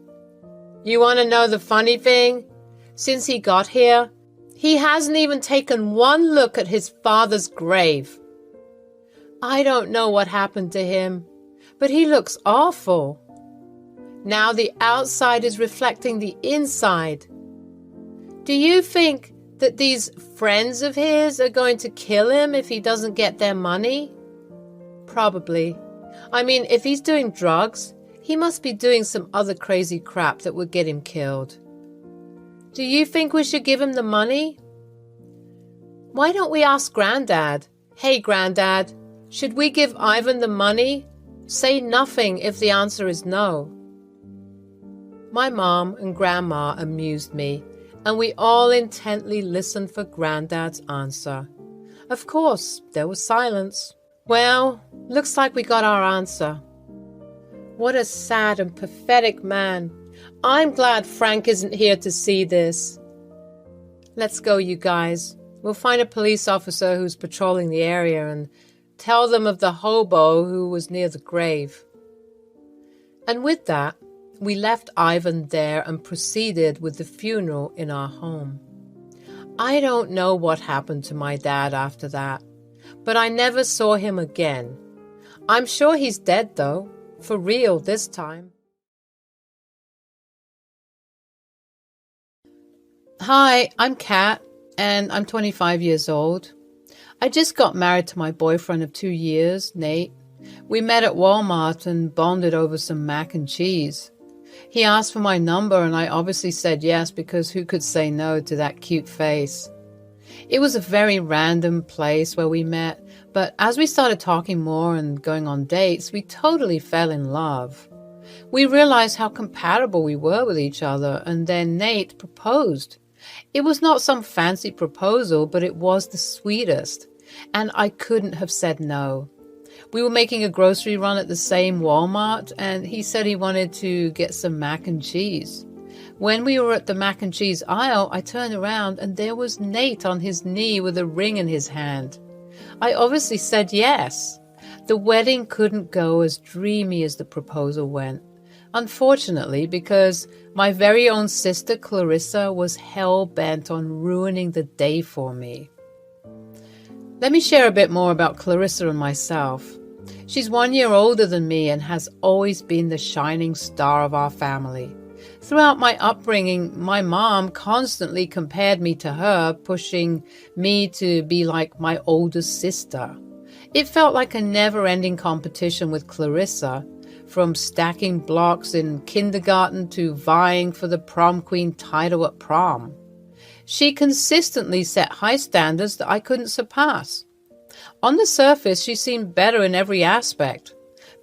"You want to know the funny thing? Since he got here, he hasn't even taken one look at his father's grave. I don't know what happened to him, but he looks awful. Now the outside is reflecting the inside. Do you think that these friends of his are going to kill him if he doesn't get their money? Probably. I mean, if he's doing drugs, he must be doing some other crazy crap that would get him killed. Do you think we should give him the money? Why don't we ask Grandad? Hey, Grandad, should we give Ivan the money? Say nothing if the answer is no." My mom and Grandma amused me, and we all intently listened for Grandad's answer. Of course, there was silence. Well, looks like we got our answer. What a sad and pathetic man. I'm glad Frank isn't here to see this. Let's go, you guys. We'll find a police officer who's patrolling the area and tell them of the hobo who was near the grave. And with that, we left Ivan there and proceeded with the funeral in our home. I don't know what happened to my dad after that, but I never saw him again. I'm sure he's dead though, for real this time. Hi, I'm Kat, and I'm 25 years old. I just got married to my boyfriend of 2 years, Nate. We met at Walmart and bonded over some mac and cheese. He asked for my number and I obviously said yes because who could say no to that cute face? It was a very random place where we met, but as we started talking more and going on dates, we totally fell in love. We realized how compatible we were with each other, and then Nate proposed. It was not some fancy proposal, but it was the sweetest, and I couldn't have said no. We were making a grocery run at the same Walmart, and he said he wanted to get some mac and cheese. When we were at the mac and cheese aisle, I turned around and there was Nate on his knee with a ring in his hand. I obviously said yes. The wedding couldn't go as dreamy as the proposal went. Unfortunately, because my very own sister Clarissa was hell-bent on ruining the day for me. Let me share a bit more about Clarissa and myself. She's 1 year older than me and has always been the shining star of our family. Throughout my upbringing, my mom constantly compared me to her, pushing me to be like my older sister. It felt like a never-ending competition with Clarissa, from stacking blocks in kindergarten to vying for the prom queen title at prom. She consistently set high standards that I couldn't surpass. On the surface, she seemed better in every aspect.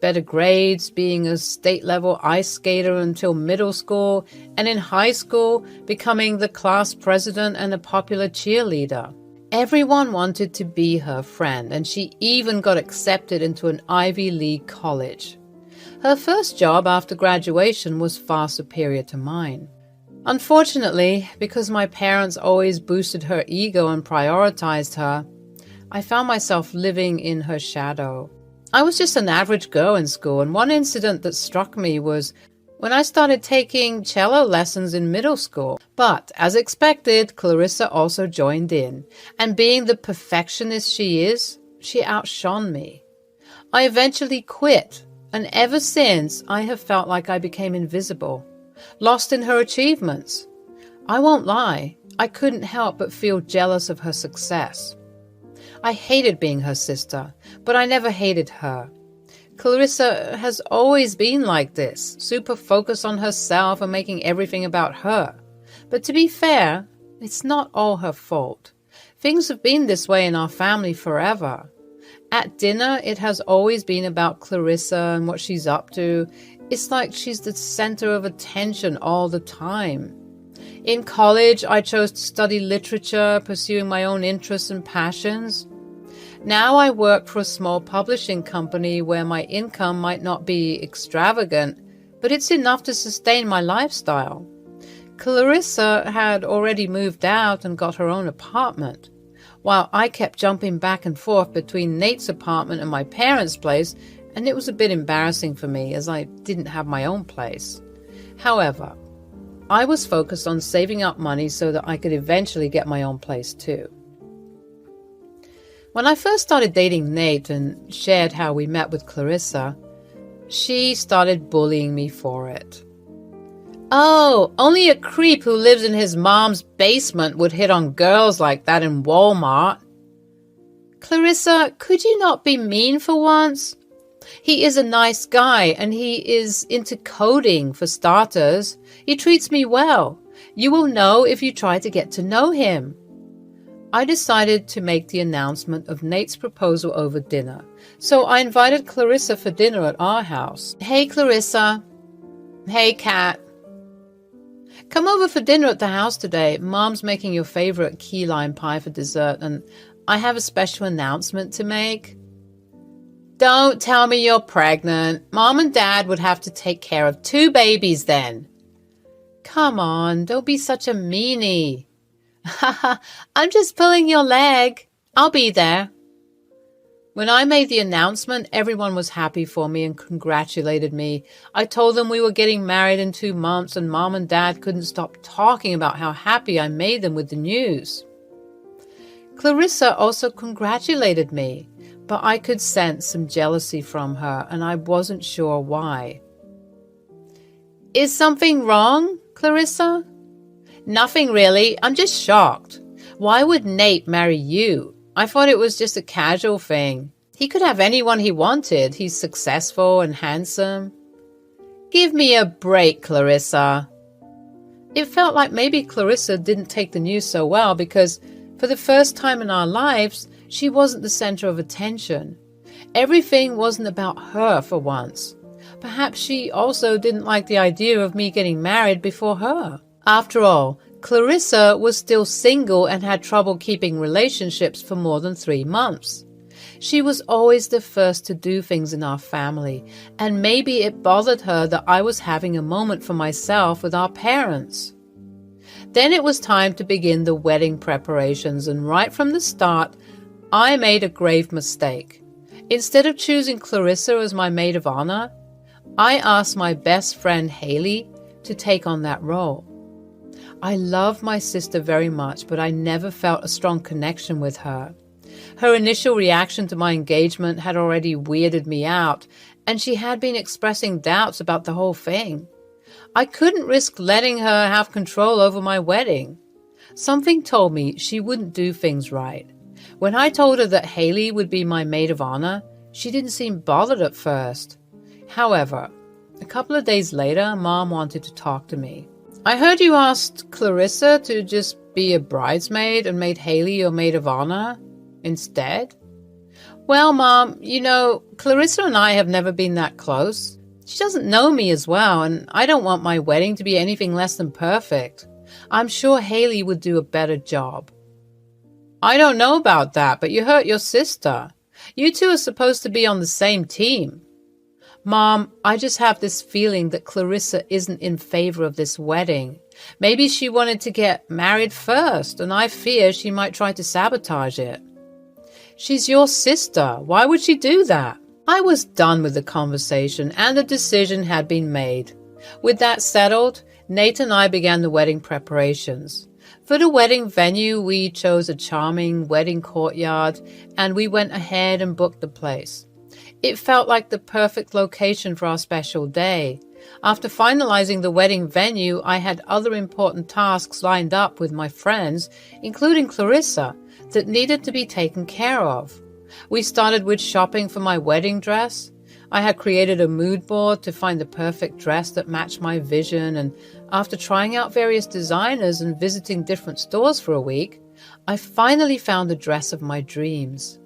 Better grades, being a state-level ice skater until middle school, and in high school, becoming the class president and a popular cheerleader. Everyone wanted to be her friend, and she even got accepted into an Ivy League college. Her first job after graduation was far superior to mine. Unfortunately, because my parents always boosted her ego and prioritized her, I found myself living in her shadow. I was just an average girl in school, and one incident that struck me was when I started taking cello lessons in middle school. But, as expected, Clarissa also joined in, and being the perfectionist she is, she outshone me. I eventually quit, and ever since, I have felt like I became invisible. Lost in her achievements. I won't lie, I couldn't help but feel jealous of her success. I hated being her sister, but I never hated her. Clarissa has always been like this, super focused on herself and making everything about her. But to be fair, it's not all her fault. Things have been this way in our family forever. At dinner, it has always been about Clarissa and what she's up to. It's like she's the center of attention all the time. In college, I chose to study literature, pursuing my own interests and passions. Now I work for a small publishing company where my income might not be extravagant, but it's enough to sustain my lifestyle. Clarissa had already moved out and got her own apartment, while I kept jumping back and forth between Nate's apartment and my parents' place, and it was a bit embarrassing for me as I didn't have my own place. However, I was focused on saving up money so that I could eventually get my own place too. When I first started dating Nate and shared how we met with Clarissa, she started bullying me for it. Oh, only a creep who lives in his mom's basement would hit on girls like that in Walmart. Clarissa, could you not be mean for once? He is a nice guy, and he is into coding, for starters. He treats me well. You will know if you try to get to know him. I decided to make the announcement of Nate's proposal over dinner, so I invited Clarissa for dinner at our house. Hey, Clarissa. Hey, Kat. Come over for dinner at the house today. Mom's making your favorite key lime pie for dessert, and I have a special announcement to make. Don't tell me you're pregnant. Mom and Dad would have to take care of 2 babies then. Come on, don't be such a meanie. Haha, I'm just pulling your leg. I'll be there. When I made the announcement, everyone was happy for me and congratulated me. I told them we were getting married in 2 months, and Mom and Dad couldn't stop talking about how happy I made them with the news. Clarissa also congratulated me, but I could sense some jealousy from her, and I wasn't sure why. Is something wrong, Clarissa? Nothing really. I'm just shocked. Why would Nate marry you? I thought it was just a casual thing. He could have anyone he wanted. He's successful and handsome. Give me a break, Clarissa. It felt like maybe Clarissa didn't take the news so well because for the first time in our lives, she wasn't the center of attention. Everything wasn't about her for once. Perhaps she also didn't like the idea of me getting married before her. After all, Clarissa was still single and had trouble keeping relationships for more than 3 months. She was always the first to do things in our family, and maybe it bothered her that I was having a moment for myself with our parents. Then it was time to begin the wedding preparations, and right from the start, I made a grave mistake. Instead of choosing Clarissa as my maid of honor, I asked my best friend Haley to take on that role. I love my sister very much, but I never felt a strong connection with her. Her initial reaction to my engagement had already weirded me out, and she had been expressing doubts about the whole thing. I couldn't risk letting her have control over my wedding. Something told me she wouldn't do things right. When I told her that Haley would be my maid of honor, she didn't seem bothered at first. However, a couple of days later, Mom wanted to talk to me. I heard you asked Clarissa to just be a bridesmaid and made Haley your maid of honor instead? Well, Mom, Clarissa and I have never been that close. She doesn't know me as well, and I don't want my wedding to be anything less than perfect. I'm sure Haley would do a better job. I don't know about that, but you hurt your sister. You two are supposed to be on the same team. Mom, I just have this feeling that Clarissa isn't in favor of this wedding. Maybe she wanted to get married first, and I fear she might try to sabotage it. She's your sister. Why would she do that? I was done with the conversation, and the decision had been made. With that settled, Nate and I began the wedding preparations. For the wedding venue, we chose a charming wedding courtyard, and we went ahead and booked the place. It felt like the perfect location for our special day. After finalizing the wedding venue, I had other important tasks lined up with my friends, including Clarissa, that needed to be taken care of. We started with shopping for my wedding dress. I had created a mood board to find the perfect dress that matched my vision, and after trying out various designers and visiting different stores for a week, I finally found the dress of my dreams.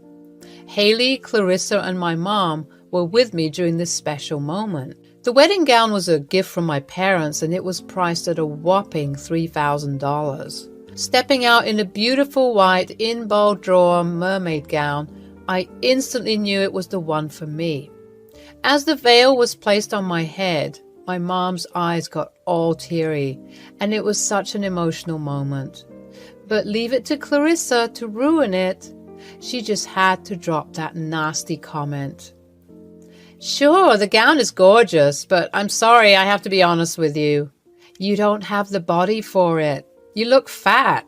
Haley, Clarissa, and my mom were with me during this special moment. The wedding gown was a gift from my parents, and it was priced at a whopping $3,000. Stepping out in a beautiful white in-bold drawer mermaid gown, I instantly knew it was the one for me. As the veil was placed on my head, my mom's eyes got all teary, and it was such an emotional moment. But leave it to Clarissa to ruin it. She just had to drop that nasty comment. Sure, the gown is gorgeous, but I'm sorry, I have to be honest with you. You don't have the body for it. You look fat.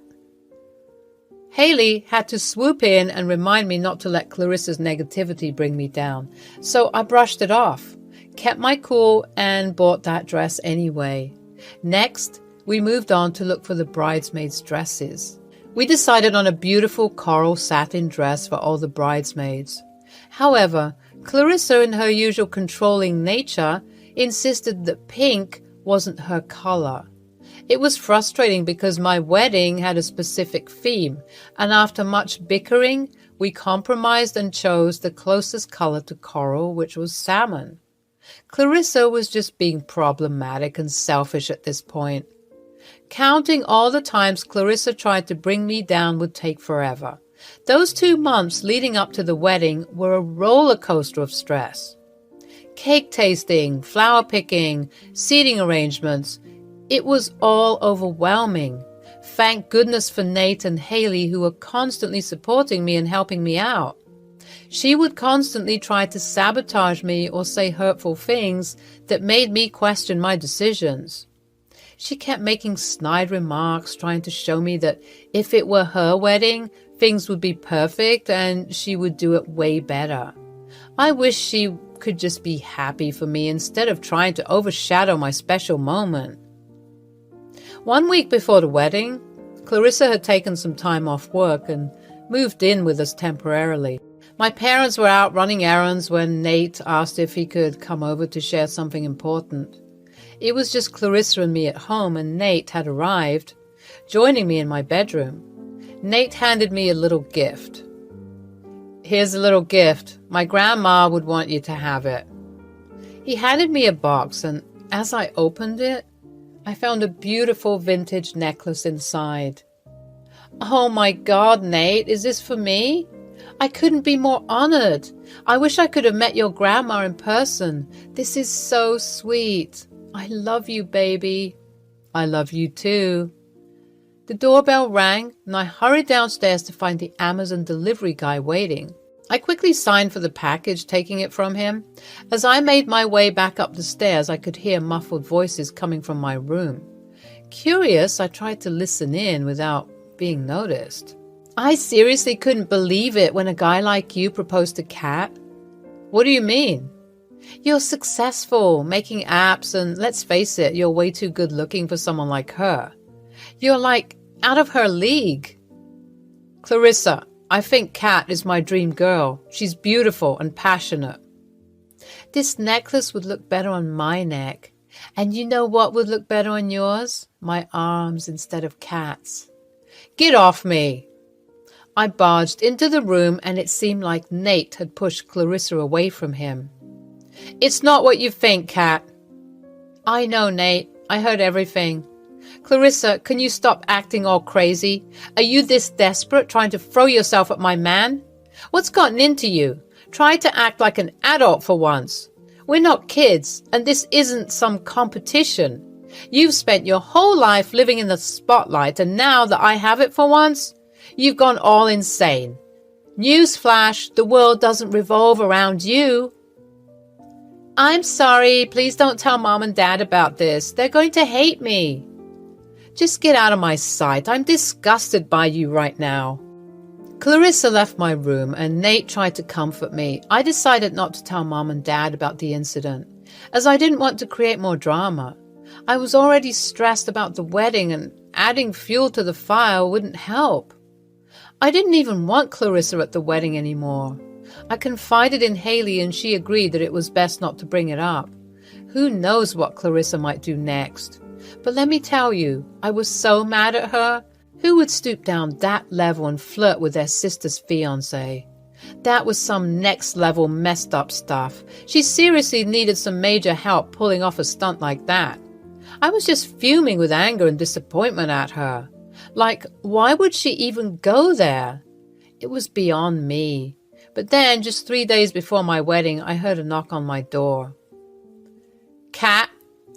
Haley had to swoop in and remind me not to let Clarissa's negativity bring me down, so I brushed it off, kept my cool, and bought that dress anyway. Next, we moved on to look for the bridesmaids' dresses. We decided on a beautiful coral satin dress for all the bridesmaids. However, Clarissa, in her usual controlling nature, insisted that pink wasn't her color. It was frustrating because my wedding had a specific theme, and after much bickering, we compromised and chose the closest color to coral, which was salmon. Clarissa was just being problematic and selfish at this point. Counting all the times Clarissa tried to bring me down would take forever. Those 2 months leading up to the wedding were a roller coaster of stress. Cake tasting, flower picking, seating arrangements. It was all overwhelming. Thank goodness for Nate and Haley, who were constantly supporting me and helping me out. She would constantly try to sabotage me or say hurtful things that made me question my decisions. She kept making snide remarks, trying to show me that if it were her wedding, things would be perfect and she would do it way better. I wish she could just be happy for me instead of trying to overshadow my special moment. 1 week before the wedding, Clarissa had taken some time off work and moved in with us temporarily. My parents were out running errands when Nate asked if he could come over to share something important. It was just Clarissa and me at home, and Nate had arrived, joining me in my bedroom. Nate handed me a little gift. Here's a little gift. My grandma would want you to have it. He handed me a box, and as I opened it, I found a beautiful vintage necklace inside. Oh my God, Nate, is this for me? I couldn't be more honored. I wish I could have met your grandma in person. This is so sweet. I love you, baby. I love you too. The doorbell rang, and I hurried downstairs to find the Amazon delivery guy waiting. I quickly signed for the package, taking it from him. As I made my way back up the stairs, I could hear muffled voices coming from my room. Curious, I tried to listen in without being noticed. I seriously couldn't believe it when a guy like you proposed to Kat. What do you mean? You're successful, making apps, and let's face it, you're way too good looking for someone like her. You're like out of her league. Clarissa, I think Kat is my dream girl. She's beautiful and passionate. This necklace would look better on my neck. And you know what would look better on yours? My arms instead of Kat's. Get off me! I barged into the room, and it seemed like Nate had pushed Clarissa away from him. It's not what you think, Kat. I know, Nate. I heard everything. Clarissa, can you stop acting all crazy? Are you this desperate, trying to throw yourself at my man? What's gotten into you? Try to act like an adult for once. We're not kids, and this isn't some competition. You've spent your whole life living in the spotlight, and now that I have it for once, you've gone all insane. Newsflash, the world doesn't revolve around you. I'm sorry, please don't tell Mom and Dad about this. They're going to hate me. Just get out of my sight. I'm disgusted by you right now. Clarissa left my room, and Nate tried to comfort me. I decided not to tell Mom and Dad about the incident, as I didn't want to create more drama. I was already stressed about the wedding, and adding fuel to the fire wouldn't help. I didn't even want Clarissa at the wedding anymore. I confided in Haley, and she agreed that it was best not to bring it up. Who knows what Clarissa might do next? But let me tell you, I was so mad at her. Who would stoop down that level and flirt with their sister's fiancé? That was some next-level messed up stuff. She seriously needed some major help pulling off a stunt like that. I was just fuming with anger and disappointment at her. Like, why would she even go there? It was beyond me. But then, just 3 days before my wedding, I heard a knock on my door. Kat,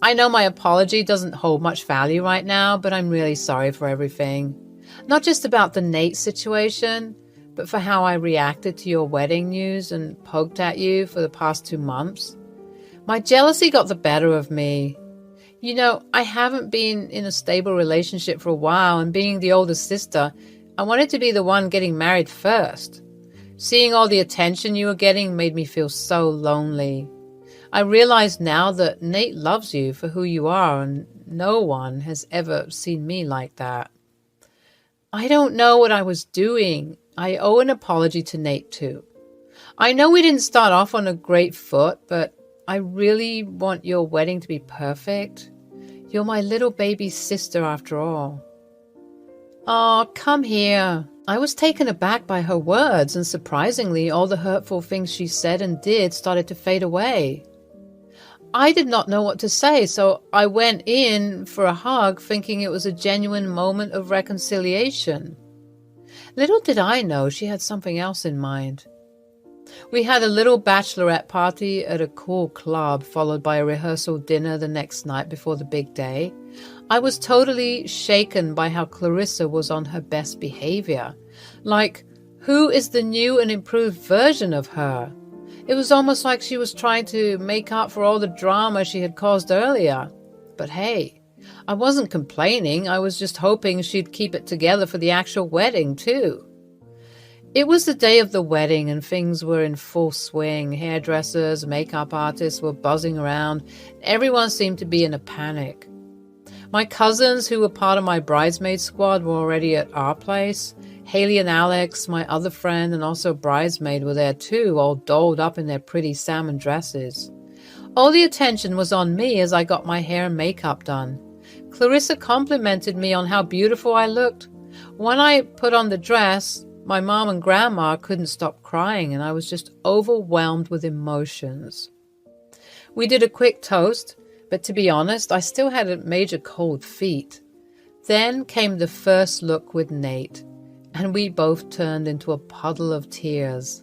I know my apology doesn't hold much value right now, but I'm really sorry for everything. Not just about the Nate situation, but for how I reacted to your wedding news and poked at you for the past 2 months. My jealousy got the better of me. You know, I haven't been in a stable relationship for a while, and being the older sister, I wanted to be the one getting married first. Seeing all the attention you were getting made me feel so lonely. I realize now that Nate loves you for who you are, and no one has ever seen me like that. I don't know what I was doing. I owe an apology to Nate too. I know we didn't start off on a great foot, but I really want your wedding to be perfect. You're my little baby sister after all. Oh, come here. I was taken aback by her words, and surprisingly, all the hurtful things she said and did started to fade away. I did not know what to say, so I went in for a hug, thinking it was a genuine moment of reconciliation. Little did I know she had something else in mind. We had a little bachelorette party at a cool club, followed by a rehearsal dinner the next night before the big day. I was totally shaken by how Clarissa was on her best behavior. Like, who is the new and improved version of her? It was almost like she was trying to make up for all the drama she had caused earlier. But hey, I wasn't complaining. I was just hoping she'd keep it together for the actual wedding, too. It was the day of the wedding and things were in full swing. Hairdressers, makeup artists were buzzing around. Everyone seemed to be in a panic. My cousins, who were part of my bridesmaid squad, were already at our place. Haley and Alex, my other friend and also bridesmaid, were there too, all dolled up in their pretty salmon dresses. All the attention was on me as I got my hair and makeup done. Clarissa complimented me on how beautiful I looked. When I put on the dress, my mom and grandma couldn't stop crying, and I was just overwhelmed with emotions. We did a quick toast, but to be honest, I still had a major cold feet. Then came the first look with Nate, and we both turned into a puddle of tears.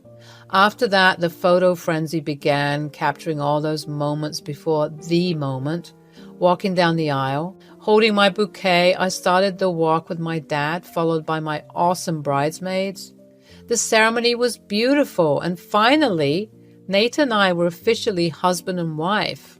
After that, the photo frenzy began, capturing all those moments before the moment. Walking down the aisle, holding my bouquet, I started the walk with my dad, followed by my awesome bridesmaids. The ceremony was beautiful, and finally, Nate and I were officially husband and wife.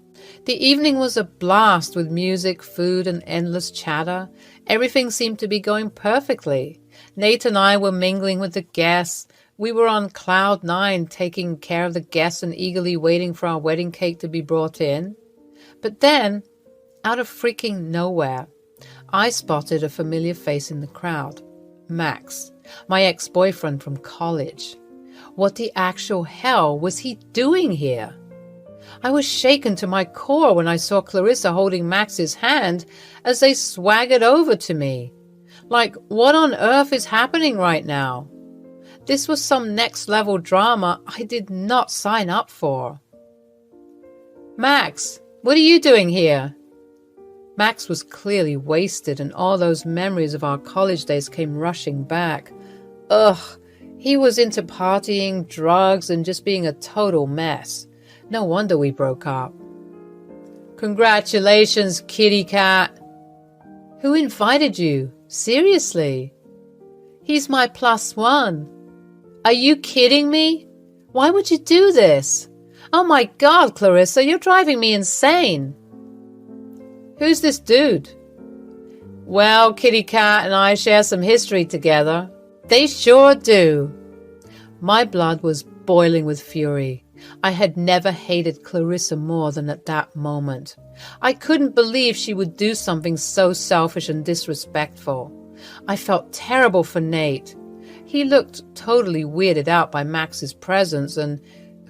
The evening was a blast with music, food, and endless chatter. Everything seemed to be going perfectly. Nate and I were mingling with the guests. We were on cloud 9, taking care of the guests and eagerly waiting for our wedding cake to be brought in. But then, out of freaking nowhere, I spotted a familiar face in the crowd. Max, my ex-boyfriend from college. What the actual hell was he doing here? I was shaken to my core when I saw Clarissa holding Max's hand as they swaggered over to me. Like, what on earth is happening right now? This was some next-level drama I did not sign up for. Max, what are you doing here? Max was clearly wasted, and all those memories of our college days came rushing back. Ugh, he was into partying, drugs, and just being a total mess. No wonder we broke up. Congratulations, kitty cat. Who invited you? Seriously? He's my +1. Are you kidding me? Why would you do this? Oh my God, Clarissa, you're driving me insane. Who's this dude? Well, Kitty Cat and I share some history together. They sure do. My blood was boiling with fury. I had never hated Clarissa more than at that moment. I couldn't believe she would do something so selfish and disrespectful. I felt terrible for Nate. He looked totally weirded out by Max's presence, and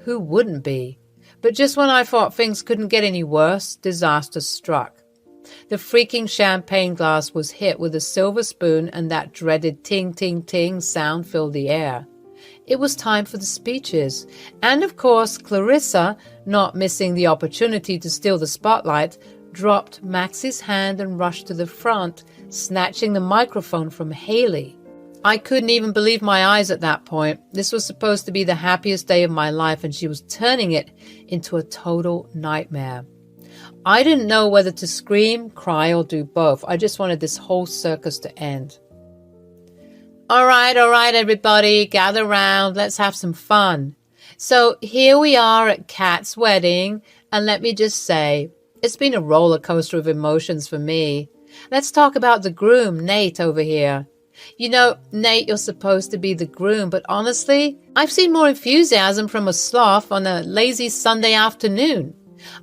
who wouldn't be? But just when I thought things couldn't get any worse, disaster struck. The freaking champagne glass was hit with a silver spoon, and that dreaded ting, ting, ting sound filled the air. It was time for the speeches. And of course, Clarissa, not missing the opportunity to steal the spotlight, dropped Max's hand and rushed to the front, snatching the microphone from Haley. I couldn't even believe my eyes at that point. This was supposed to be the happiest day of my life, and she was turning it into a total nightmare. I didn't know whether to scream, cry, or do both. I just wanted this whole circus to end. All right, everybody, gather round. Let's have some fun. So here we are at Kat's wedding, and let me just say, it's been a roller coaster of emotions for me. Let's talk about the groom, Nate, over here. You know, Nate, you're supposed to be the groom, but honestly, I've seen more enthusiasm from a sloth on a lazy Sunday afternoon.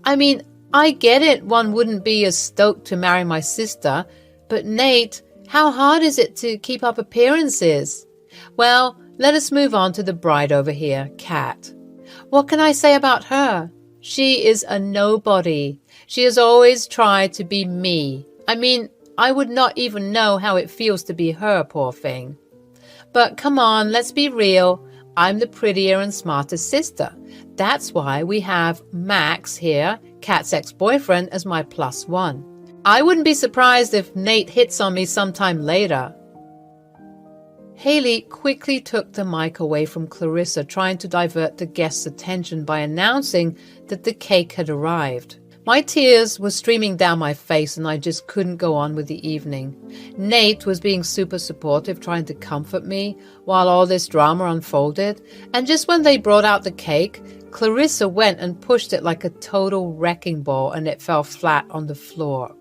I mean, I get it, one wouldn't be as stoked to marry my sister, but Nate, how hard is it to keep up appearances? Well, let us move on to the bride over here, Kat. What can I say about her? She is a nobody. She has always tried to be me. I mean, I would not even know how it feels to be her, poor thing. But come on, let's be real. I'm the prettier and smarter sister. That's why we have Max here, Kat's ex-boyfriend, as my +1. I wouldn't be surprised if Nate hits on me sometime later. Haley quickly took the mic away from Clarissa, trying to divert the guests' attention by announcing that the cake had arrived. My tears were streaming down my face and I just couldn't go on with the evening. Nate was being super supportive, trying to comfort me while all this drama unfolded. And just when they brought out the cake, Clarissa went and pushed it like a total wrecking ball and it fell flat on the floor.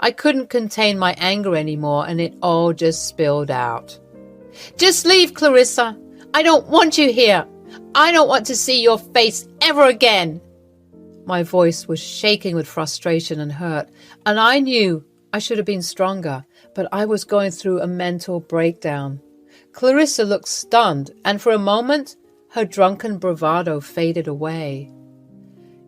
I couldn't contain my anger anymore and it all just spilled out. "Just leave, Clarissa. I don't want you here. I don't want to see your face ever again." My voice was shaking with frustration and hurt, and I knew I should have been stronger, but I was going through a mental breakdown. Clarissa looked stunned, and for a moment, her drunken bravado faded away.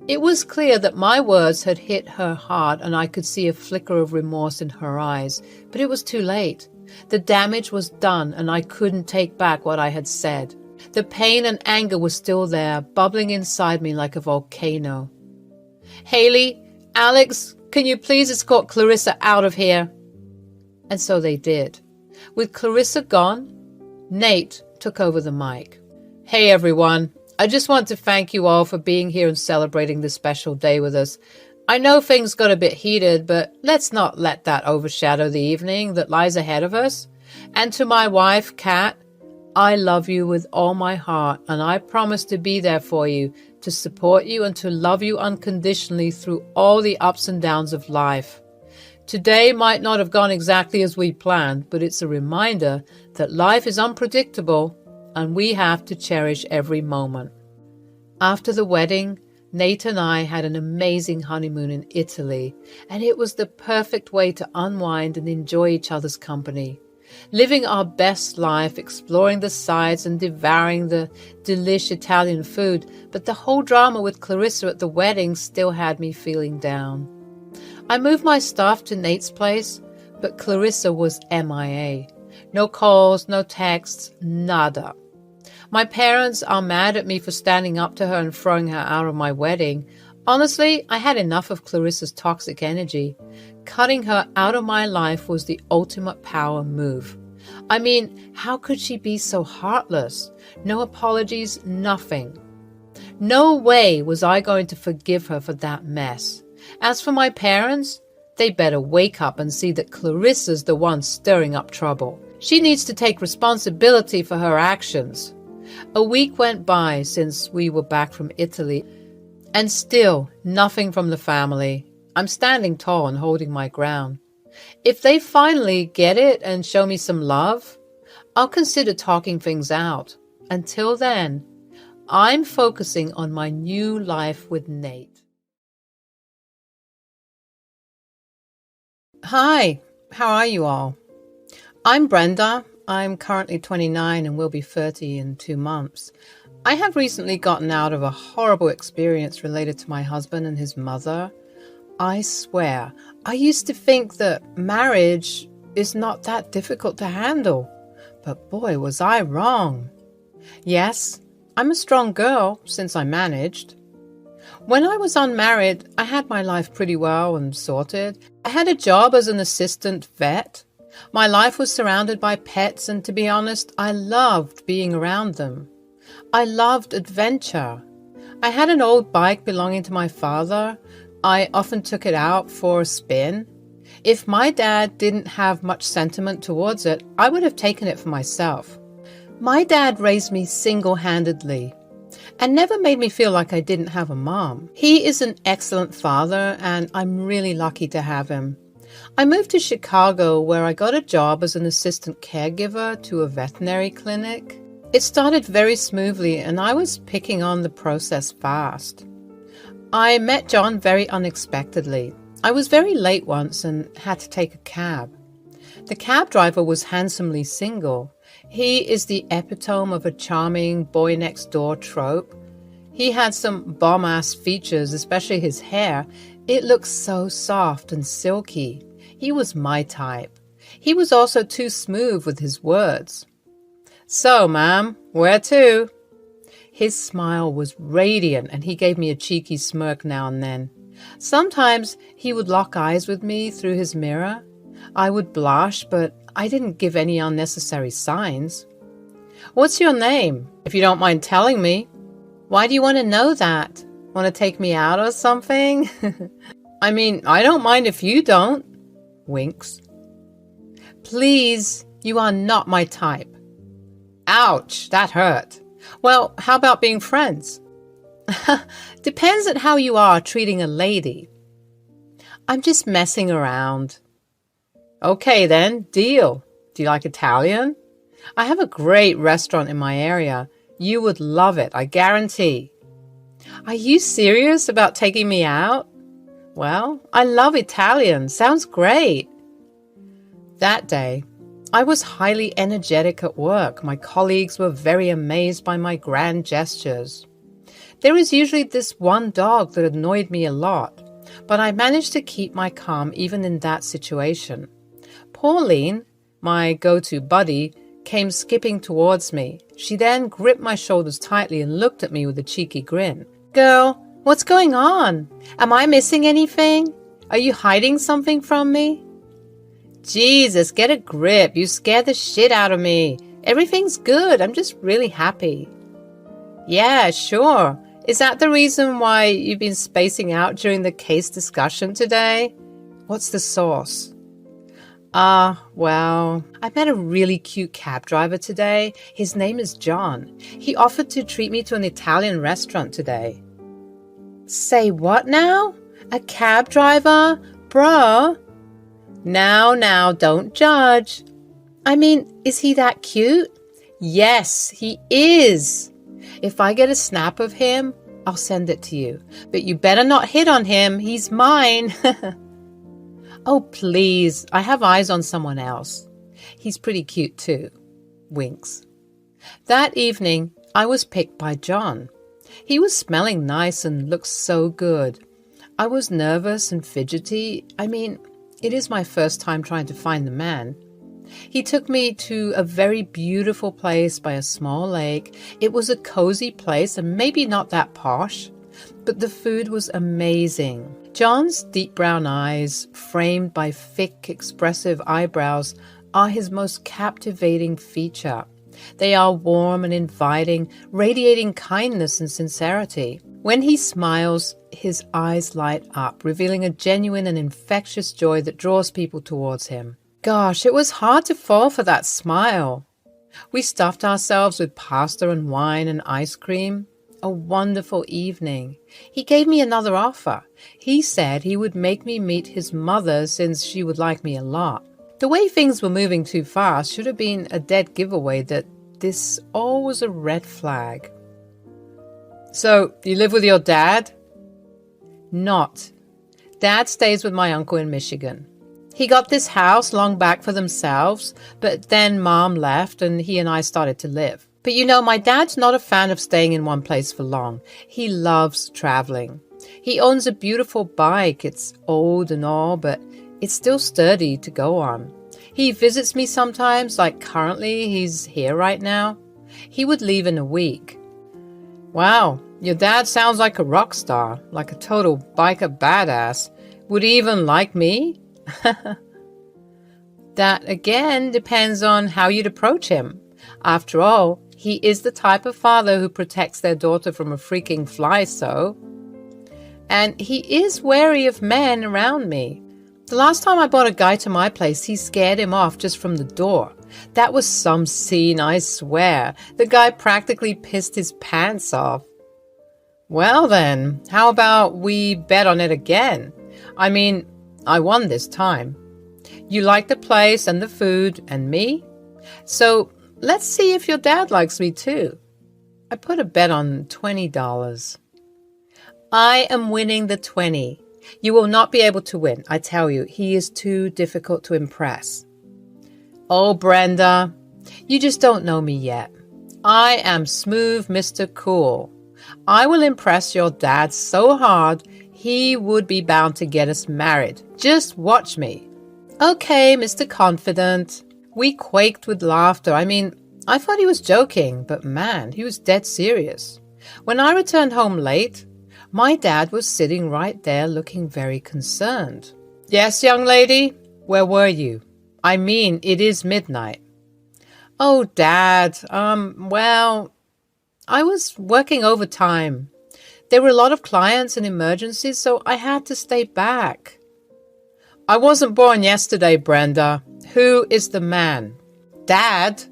It was clear that my words had hit her hard, and I could see a flicker of remorse in her eyes, but it was too late. The damage was done, and I couldn't take back what I had said. The pain and anger were still there, bubbling inside me like a volcano. "Haley, Alex, can you please escort Clarissa out of here?" And so they did. With Clarissa gone, Nate took over the mic. "Hey everyone, I just want to thank you all for being here and celebrating this special day with us. I know things got a bit heated, but let's not let that overshadow the evening that lies ahead of us. And to my wife, Kat, I love you with all my heart, and I promise to be there for you, to support you and to love you unconditionally through all the ups and downs of life. Today might not have gone exactly as we planned, but it's a reminder that life is unpredictable and we have to cherish every moment." After the wedding, Nate and I had an amazing honeymoon in Italy, and it was the perfect way to unwind and enjoy each other's company. Living our best life, exploring the sights and devouring the delish Italian food, but the whole drama with Clarissa at the wedding still had me feeling down. I moved my stuff to Nate's place, but Clarissa was MIA. No calls, no texts, nada. My parents are mad at me for standing up to her and throwing her out of my wedding. Honestly, I had enough of Clarissa's toxic energy. Cutting her out of my life was the ultimate power move. I mean, how could she be so heartless? No apologies, nothing. No way was I going to forgive her for that mess. As for my parents, they better wake up and see that Clarissa's the one stirring up trouble. She needs to take responsibility for her actions. A week went by since we were back from Italy, and still nothing from the family. I'm standing tall and holding my ground. If they finally get it and show me some love, I'll consider talking things out. Until then, I'm focusing on my new life with Nate. Hi, how are you all? I'm Brenda. I'm currently 29 and will be 30 in 2 months. I have recently gotten out of a horrible experience related to my husband and his mother. I swear, I used to think that marriage is not that difficult to handle, but boy, was I wrong. Yes, I'm a strong girl since I managed. When I was unmarried, I had my life pretty well and sorted. I had a job as an assistant vet. My life was surrounded by pets, and to be honest, I loved being around them. I loved adventure. I had an old bike belonging to my father. I often took it out for a spin. If my dad didn't have much sentiment towards it, I would have taken it for myself. My dad raised me single-handedly and never made me feel like I didn't have a mom. He is an excellent father, and I'm really lucky to have him. I moved to Chicago, where I got a job as an assistant caregiver to a veterinary clinic. It started very smoothly, and I was picking on the process fast. I met John very unexpectedly. I was very late once and had to take a cab. The cab driver was handsomely single. He is the epitome of a charming boy-next-door trope. He had some bomb-ass features, especially his hair. It looked so soft and silky. He was my type. He was also too smooth with his words. "So, ma'am, where to?" His smile was radiant, and he gave me a cheeky smirk now and then. Sometimes he would lock eyes with me through his mirror. I would blush, but I didn't give any unnecessary signs. "What's your name, if you don't mind telling me?" "Why do you want to know that?" Want to take me out or something? I mean, I don't mind if you don't. Winks. Please, you are not my type. Ouch, that hurt. Well, how about being friends? Depends on how you are treating a lady. I'm just messing around. Okay then, deal. Do you like Italian? I have a great restaurant in my area. You would love it, I guarantee. Are you serious about taking me out? Well, I love Italian. Sounds great. That day, I was highly energetic at work. My colleagues were very amazed by my grand gestures. There was usually this one dog that annoyed me a lot, but I managed to keep my calm even in that situation. Pauline, my go-to buddy, came skipping towards me. She then gripped my shoulders tightly and looked at me with a cheeky grin. Girl, what's going on? Am I missing anything? Are you hiding something from me? Jesus, get a grip. You scared the shit out of me. Everything's good. I'm just really happy. Yeah, sure. Is that the reason why you've been spacing out during the case discussion today? What's the source? Well, I met a really cute cab driver today. His name is John. He offered to treat me to an Italian restaurant today. Say what now? A cab driver? Bruh. Now, don't judge. I mean, is he that cute? Yes, he is. If I get a snap of him, I'll send it to you. But you better not hit on him. He's mine. Oh, please. I have eyes on someone else. He's pretty cute too. Winks. That evening, I was picked by John. He was smelling nice and looked so good. I was nervous and fidgety. I mean, it is my first time trying to find the man. He took me to a very beautiful place by a small lake. It was a cozy place and maybe not that posh, but the food was amazing. John's deep brown eyes, framed by thick, expressive eyebrows, are his most captivating feature. They are warm and inviting, radiating kindness and sincerity. When he smiles, his eyes light up, revealing a genuine and infectious joy that draws people towards him. Gosh, it was hard to fall for that smile. We stuffed ourselves with pasta and wine and ice cream. A wonderful evening. He gave me another offer. He said he would make me meet his mother since she would like me a lot. The way things were moving too fast should have been a dead giveaway that this all was a red flag. So, you live with your dad? Not. Dad stays with my uncle in Michigan. He got this house long back for themselves, but then Mom left and he and I started to live. But you know, my dad's not a fan of staying in one place for long. He loves traveling. He owns a beautiful bike. It's old and all, but it's still sturdy to go on. He visits me sometimes, like currently he's here right now. He would leave in a week. Wow, your dad sounds like a rock star, like a total biker badass. Would he even like me? That, again, depends on how you'd approach him. After all, he is the type of father who protects their daughter from a freaking fly, so. And he is wary of men around me. The last time I brought a guy to my place, he scared him off just from the door. That was some scene, I swear. The guy practically pissed his pants off. Well then, how about we bet on it again? I mean, I won this time. You like the place and the food and me? So let's see if your dad likes me too. I put a bet on $20. I am winning the 20. You will not be able to win, I tell you. He is too difficult to impress. Oh, Brenda, you just don't know me yet. I am smooth Mr. Cool. I will impress your dad so hard, he would be bound to get us married. Just watch me. Okay, Mr. Confident. We quaked with laughter. I mean, I thought he was joking, but man, he was dead serious. When I returned home late, my dad was sitting right there looking very concerned. Yes, young lady, where were you? I mean, it is midnight. Oh, Dad, well, I was working overtime. There were a lot of clients and emergencies, so I had to stay back. I wasn't born yesterday, Brenda. Who is the man? Dad?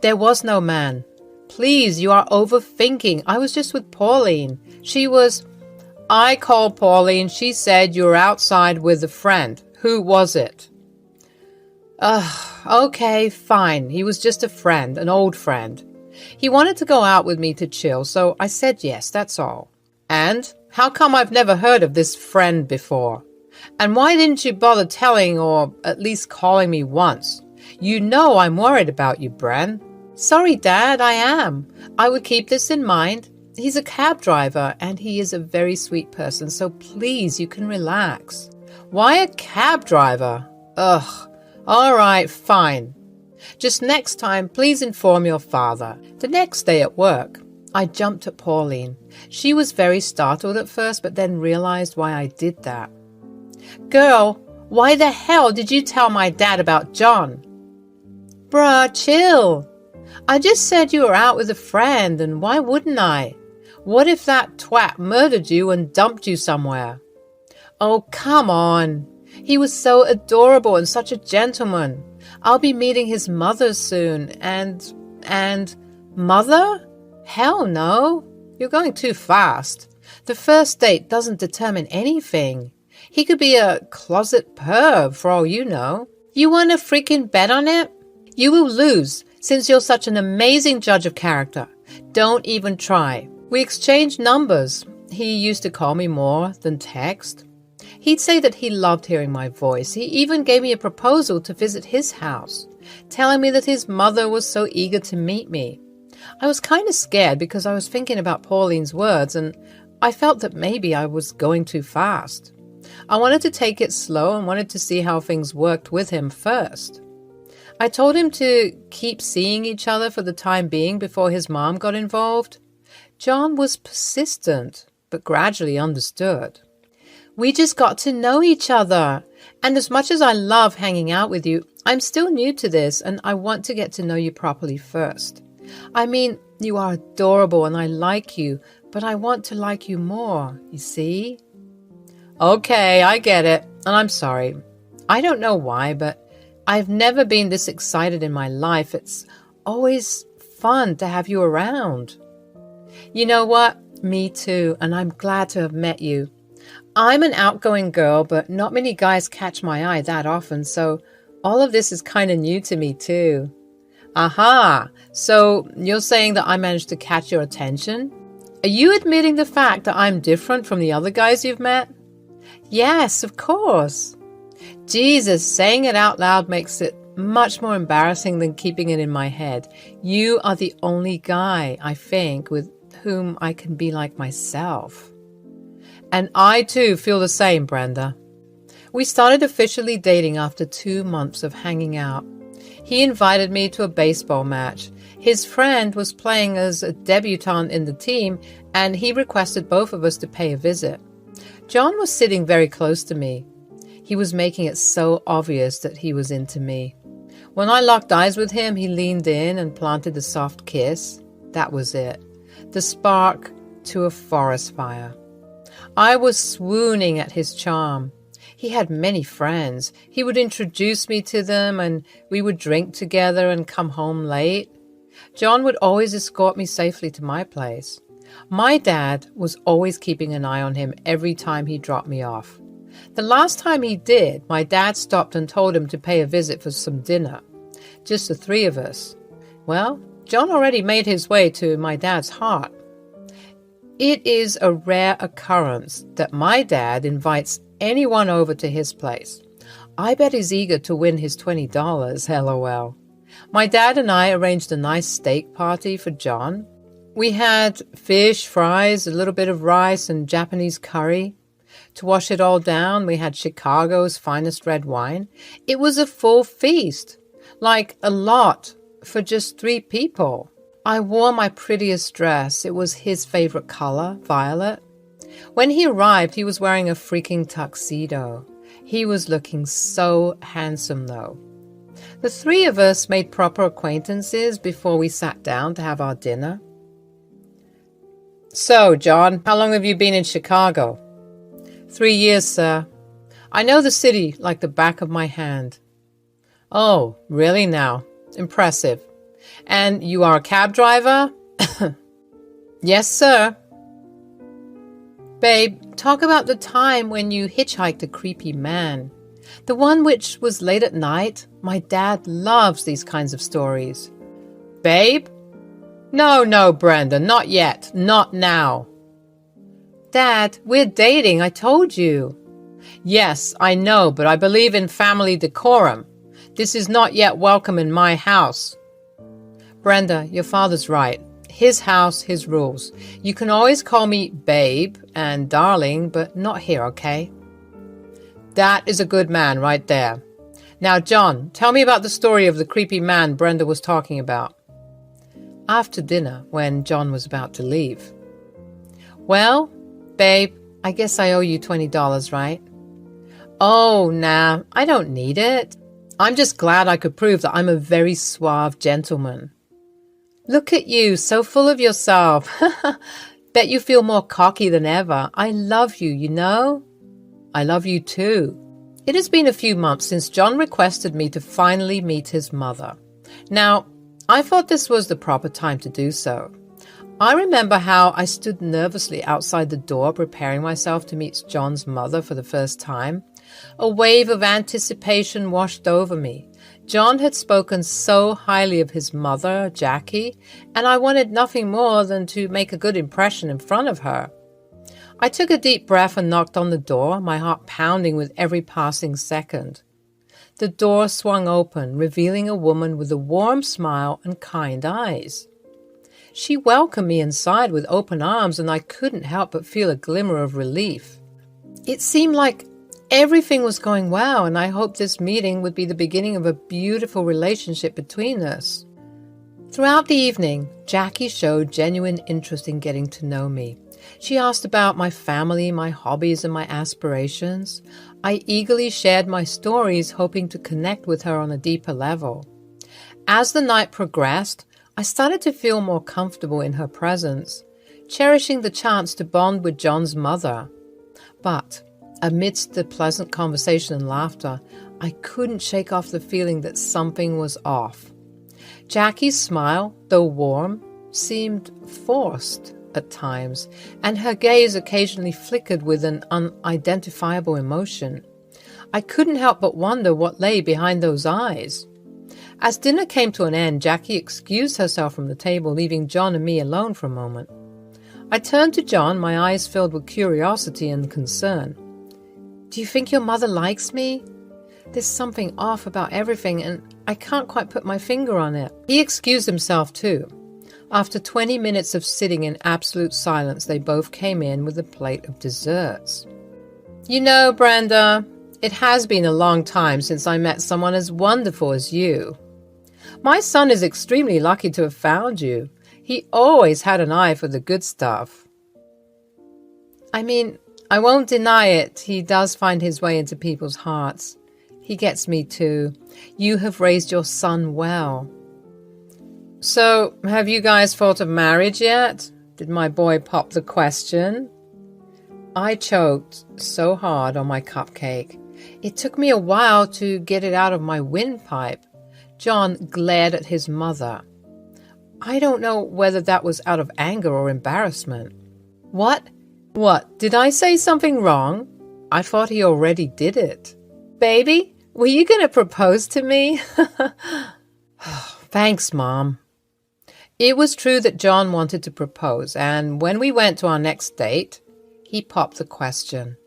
There was no man. Please, you are overthinking. I was just with Pauline. I called Pauline. She said you were outside with a friend. Who was it? Okay, fine. He was just a friend, an old friend. He wanted to go out with me to chill, so I said yes, that's all. And how come I've never heard of this friend before? And why didn't you bother telling or at least calling me once? You know I'm worried about you, Bren. Sorry, Dad, I am. I would keep this in mind. He's a cab driver and he is a very sweet person, so please, you can relax. Why a cab driver? Ugh. All right, fine. Just next time, please inform your father. The next day at work, I jumped at Pauline. She was very startled at first, but then realized why I did that. Girl, why the hell did you tell my dad about John? Bruh, chill. I just said you were out with a friend, and why wouldn't I? What if that twat murdered you and dumped you somewhere? Oh, come on. He was so adorable and such a gentleman. I'll be meeting his mother soon, and mother? Hell no. You're going too fast. The first date doesn't determine anything. He could be a closet perv for all you know. You want to freaking bet on it? You will lose, since you're such an amazing judge of character. Don't even try. We exchanged numbers. He used to call me more than text. He'd say that he loved hearing my voice. He even gave me a proposal to visit his house, telling me that his mother was so eager to meet me. I was kind of scared because I was thinking about Pauline's words, and I felt that maybe I was going too fast. I wanted to take it slow and wanted to see how things worked with him first. I told him to keep seeing each other for the time being before his mom got involved. John was persistent, but gradually understood. We just got to know each other. And as much as I love hanging out with you, I'm still new to this and I want to get to know you properly first. I mean, you are adorable and I like you, but I want to like you more, you see? Okay, I get it. And I'm sorry. I don't know why, but I've never been this excited in my life. It's always fun to have you around. You know what? Me too, and I'm glad to have met you. I'm an outgoing girl, but not many guys catch my eye that often, so all of this is kind of new to me too. Aha! So you're saying that I managed to catch your attention? Are you admitting the fact that I'm different from the other guys you've met? Yes, of course. Jesus, saying it out loud makes it much more embarrassing than keeping it in my head. You are the only guy, I think, with whom I can be like myself. And I too feel the same, Brenda. We started officially dating after 2 months of hanging out. He invited me to a baseball match. His friend was playing as a debutante in the team, and he requested both of us to pay a visit. John was sitting very close to me. He was making it so obvious that he was into me. When I locked eyes with him, he leaned in and planted a soft kiss. That was it. The spark to a forest fire. I was swooning at his charm. He had many friends. He would introduce me to them, and we would drink together and come home late. John would always escort me safely to my place. My dad was always keeping an eye on him every time he dropped me off. The last time he did, my dad stopped and told him to pay a visit for some dinner. Just the three of us. Well, John already made his way to my dad's heart. It is a rare occurrence that my dad invites anyone over to his place. I bet he's eager to win his $20, LOL. My dad and I arranged a nice steak party for John. We had fish, fries, a little bit of rice, and Japanese curry. To wash it all down, we had Chicago's finest red wine. It was a full feast, like a lot, for just 3 people. I wore my prettiest dress. It was his favorite color, violet. When he arrived, he was wearing a freaking tuxedo. He was looking so handsome, though. The 3 of us made proper acquaintances before we sat down to have our dinner. So, John, how long have you been in Chicago? 3 years, sir. I know the city like the back of my hand. Oh, really now? Impressive. And you are a cab driver? Yes, sir. Babe, talk about the time when you hitchhiked a creepy man. The one which was late at night. My dad loves these kinds of stories. Babe? No, Brenda, not yet. Not now. Dad, we're dating, I told you. Yes, I know, but I believe in family decorum. This is not yet welcome in my house. Brenda, your father's right. His house, his rules. You can always call me babe and darling, but not here, okay? That is a good man right there. Now, John, tell me about the story of the creepy man Brenda was talking about. After dinner, when John was about to leave. Well, babe, I guess I owe you $20, right? Oh, nah, I don't need it. I'm just glad I could prove that I'm a very suave gentleman. Look at you, so full of yourself. Bet you feel more cocky than ever. I love you, you know? I love you too. It has been a few months since John requested me to finally meet his mother. Now, I thought this was the proper time to do so. I remember how I stood nervously outside the door preparing myself to meet John's mother for the first time. A wave of anticipation washed over me. John had spoken so highly of his mother, Jackie, and I wanted nothing more than to make a good impression in front of her. I took a deep breath and knocked on the door, my heart pounding with every passing second. The door swung open, revealing a woman with a warm smile and kind eyes. She welcomed me inside with open arms, and I couldn't help but feel a glimmer of relief. It seemed like everything was going well, and I hoped this meeting would be the beginning of a beautiful relationship between us. Throughout the evening, Jackie showed genuine interest in getting to know me. She asked about my family, my hobbies, and my aspirations. I eagerly shared my stories, hoping to connect with her on a deeper level. As the night progressed, I started to feel more comfortable in her presence, cherishing the chance to bond with John's mother. But amidst the pleasant conversation and laughter, I couldn't shake off the feeling that something was off. Jackie's smile, though warm, seemed forced at times, and her gaze occasionally flickered with an unidentifiable emotion. I couldn't help but wonder what lay behind those eyes. As dinner came to an end, Jackie excused herself from the table, leaving John and me alone for a moment. I turned to John, my eyes filled with curiosity and concern. Do you think your mother likes me? There's something off about everything, and I can't quite put my finger on it. He excused himself too. After 20 minutes of sitting in absolute silence, they both came in with a plate of desserts. You know, Brenda, it has been a long time since I met someone as wonderful as you. My son is extremely lucky to have found you. He always had an eye for the good stuff. I mean, I won't deny it. He does find his way into people's hearts. He gets me too. You have raised your son well. So, have you guys thought of marriage yet? Did my boy pop the question? I choked so hard on my cupcake. It took me a while to get it out of my windpipe. John glared at his mother. I don't know whether that was out of anger or embarrassment. What? What? Did I say something wrong? I thought he already did it. Baby, were you going to propose to me? Thanks, Mom. It was true that John wanted to propose, and when we went to our next date, he popped the question.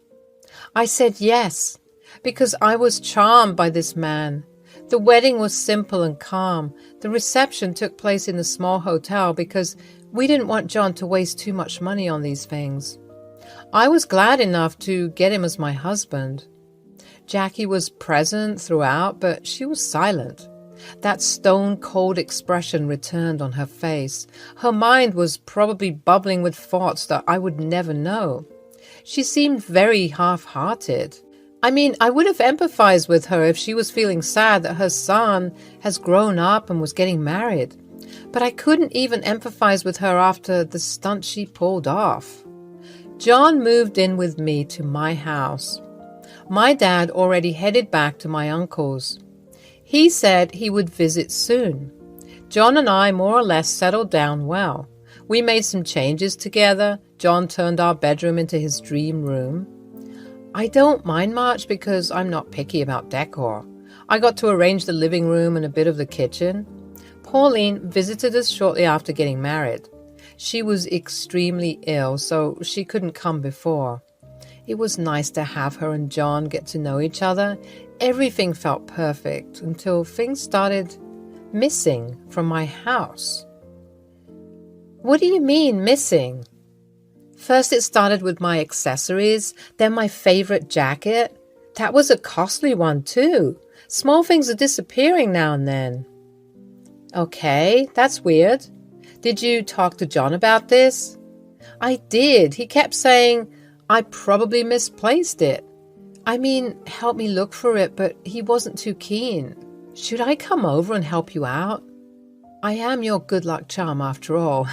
I said yes, because I was charmed by this man. The wedding was simple and calm. The reception took place in a small hotel because we didn't want John to waste too much money on these things. I was glad enough to get him as my husband. Jackie was present throughout, but she was silent. That stone-cold expression returned on her face. Her mind was probably bubbling with thoughts that I would never know. She seemed very half-hearted. I mean, I would have empathized with her if she was feeling sad that her son has grown up and was getting married. But I couldn't even empathize with her after the stunt she pulled off. John moved in with me to my house. My dad already headed back to my uncle's. He said he would visit soon. John and I more or less settled down well. We made some changes together. John turned our bedroom into his dream room. I don't mind much because I'm not picky about decor. I got to arrange the living room and a bit of the kitchen. Pauline visited us shortly after getting married. She was extremely ill, so she couldn't come before. It was nice to have her and John get to know each other. Everything felt perfect until things started missing from my house. What do you mean, missing? First it started with my accessories, then my favorite jacket. That was a costly one too. Small things are disappearing now and then. Okay, that's weird. Did you talk to John about this? I did. He kept saying I probably misplaced it. I mean, help me look for it, but he wasn't too keen. Should I come over and help you out? I am your good luck charm after all.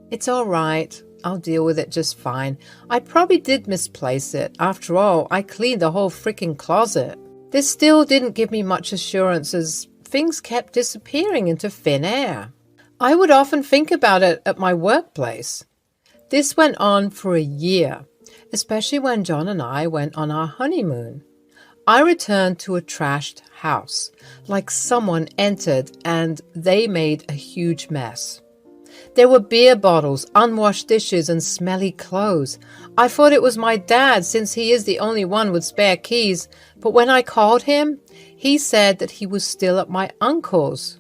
It's all right. I'll deal with it just fine. I probably did misplace it. After all, I cleaned the whole freaking closet. This still didn't give me much assurance as things kept disappearing into thin air. I would often think about it at my workplace. This went on for a year, especially when John and I went on our honeymoon. I returned to a trashed house, like someone entered and they made a huge mess. There were beer bottles, unwashed dishes, and smelly clothes. I thought it was my dad since he is the only one with spare keys, but when I called him, he said that he was still at my uncle's.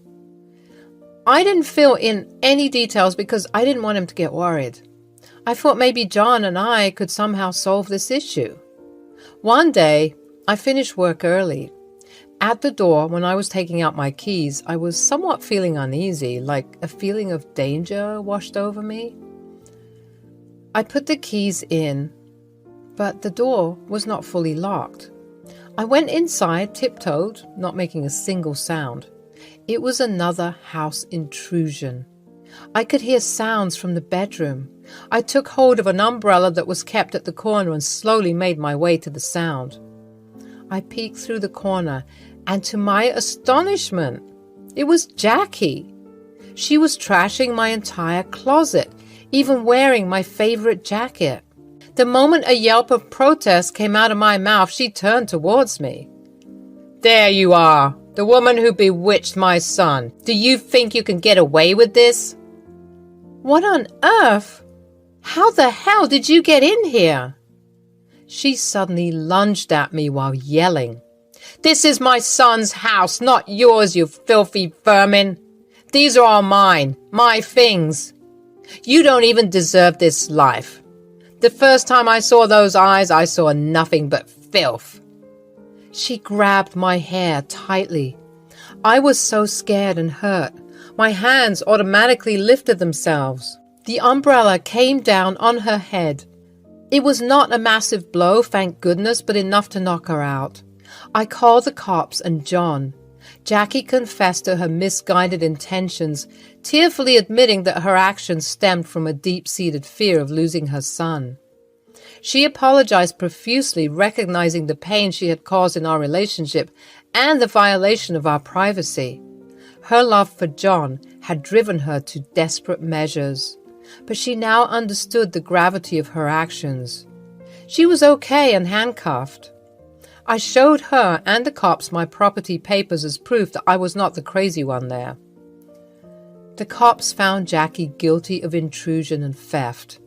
I didn't fill in any details because I didn't want him to get worried. I thought maybe John and I could somehow solve this issue. One day, I finished work early. At the door, when I was taking out my keys, I was somewhat feeling uneasy, like a feeling of danger washed over me. I put the keys in, but the door was not fully locked. I went inside, tiptoed, not making a single sound. It was another house intrusion. I could hear sounds from the bedroom. I took hold of an umbrella that was kept at the corner and slowly made my way to the sound. I peeked through the corner, and to my astonishment, it was Jackie. She was trashing my entire closet, even wearing my favorite jacket. The moment a yelp of protest came out of my mouth, she turned towards me. "There you are, the woman who bewitched my son. Do you think you can get away with this?" "What on earth? How the hell did you get in here?" She suddenly lunged at me while yelling. "This is my son's house, not yours, you filthy vermin. These are all mine, my things. You don't even deserve this life. The first time I saw those eyes, I saw nothing but filth." She grabbed my hair tightly. I was so scared and hurt. My hands automatically lifted themselves. The umbrella came down on her head. It was not a massive blow, thank goodness, but enough to knock her out. I called the cops and John. Jackie confessed to her misguided intentions, tearfully admitting that her actions stemmed from a deep-seated fear of losing her son. She apologized profusely, recognizing the pain she had caused in our relationship and the violation of our privacy. Her love for John had driven her to desperate measures, but she now understood the gravity of her actions. She was okay and handcuffed. I showed her and the cops my property papers as proof that I was not the crazy one there. The cops found Jackie guilty of intrusion and theft.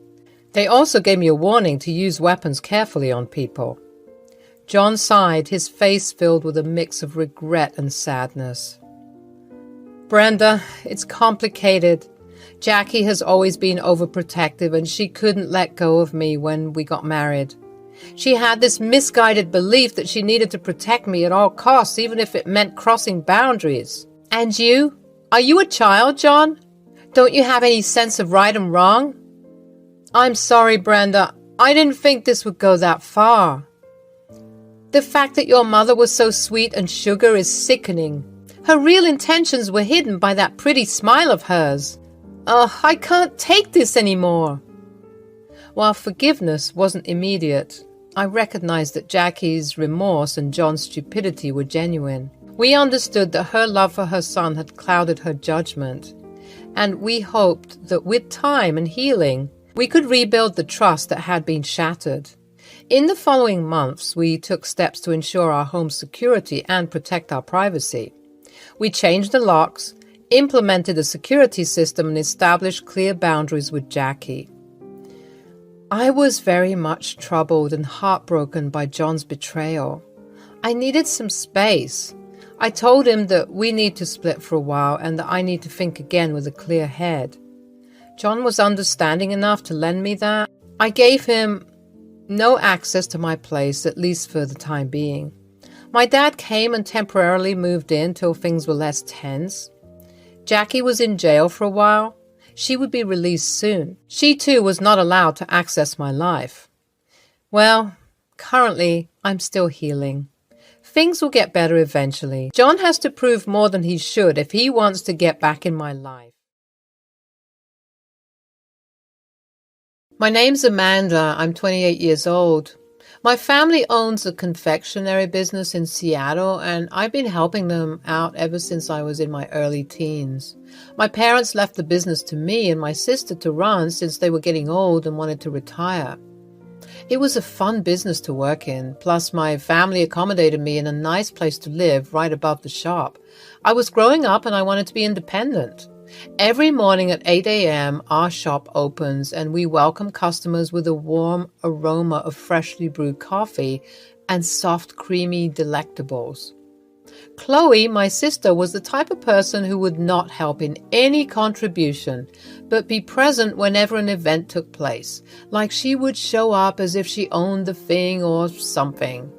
They also gave me a warning to use weapons carefully on people. John sighed, his face filled with a mix of regret and sadness. "Brenda, it's complicated. Jackie has always been overprotective and she couldn't let go of me when we got married. She had this misguided belief that she needed to protect me at all costs, even if it meant crossing boundaries. And you? Are you a child, John? Don't you have any sense of right and wrong?" "I'm sorry, Brenda. I didn't think this would go that far. The fact that your mother was so sweet and sugar is sickening. Her real intentions were hidden by that pretty smile of hers. Ugh, I can't take this anymore. While forgiveness wasn't immediate, I recognized that Jackie's remorse and John's stupidity were genuine. We understood that her love for her son had clouded her judgment, and we hoped that with time and healing, we could rebuild the trust that had been shattered. In the following months, we took steps to ensure our home's security and protect our privacy. We changed the locks, implemented a security system, and established clear boundaries with Jackie. I was very much troubled and heartbroken by John's betrayal. I needed some space. I told him that we need to split for a while and that I need to think again with a clear head. John was understanding enough to lend me that. I gave him no access to my place, at least for the time being. My dad came and temporarily moved in till things were less tense. Jackie was in jail for a while. She would be released soon. She too was not allowed to access my life. Well, currently, I'm still healing. Things will get better eventually. John has to prove more than he should if he wants to get back in my life. My name's Amanda. I'm 28 years old. My family owns a confectionery business in Seattle, and I've been helping them out ever since I was in my early teens. My parents left the business to me and my sister to run since they were getting old and wanted to retire. It was a fun business to work in, plus my family accommodated me in a nice place to live right above the shop. I was growing up and I wanted to be independent. Every morning at 8 a.m., our shop opens and we welcome customers with a warm aroma of freshly brewed coffee and soft, creamy delectables. Chloe, my sister, was the type of person who would not help in any contribution, but be present whenever an event took place, like she would show up as if she owned the thing or something.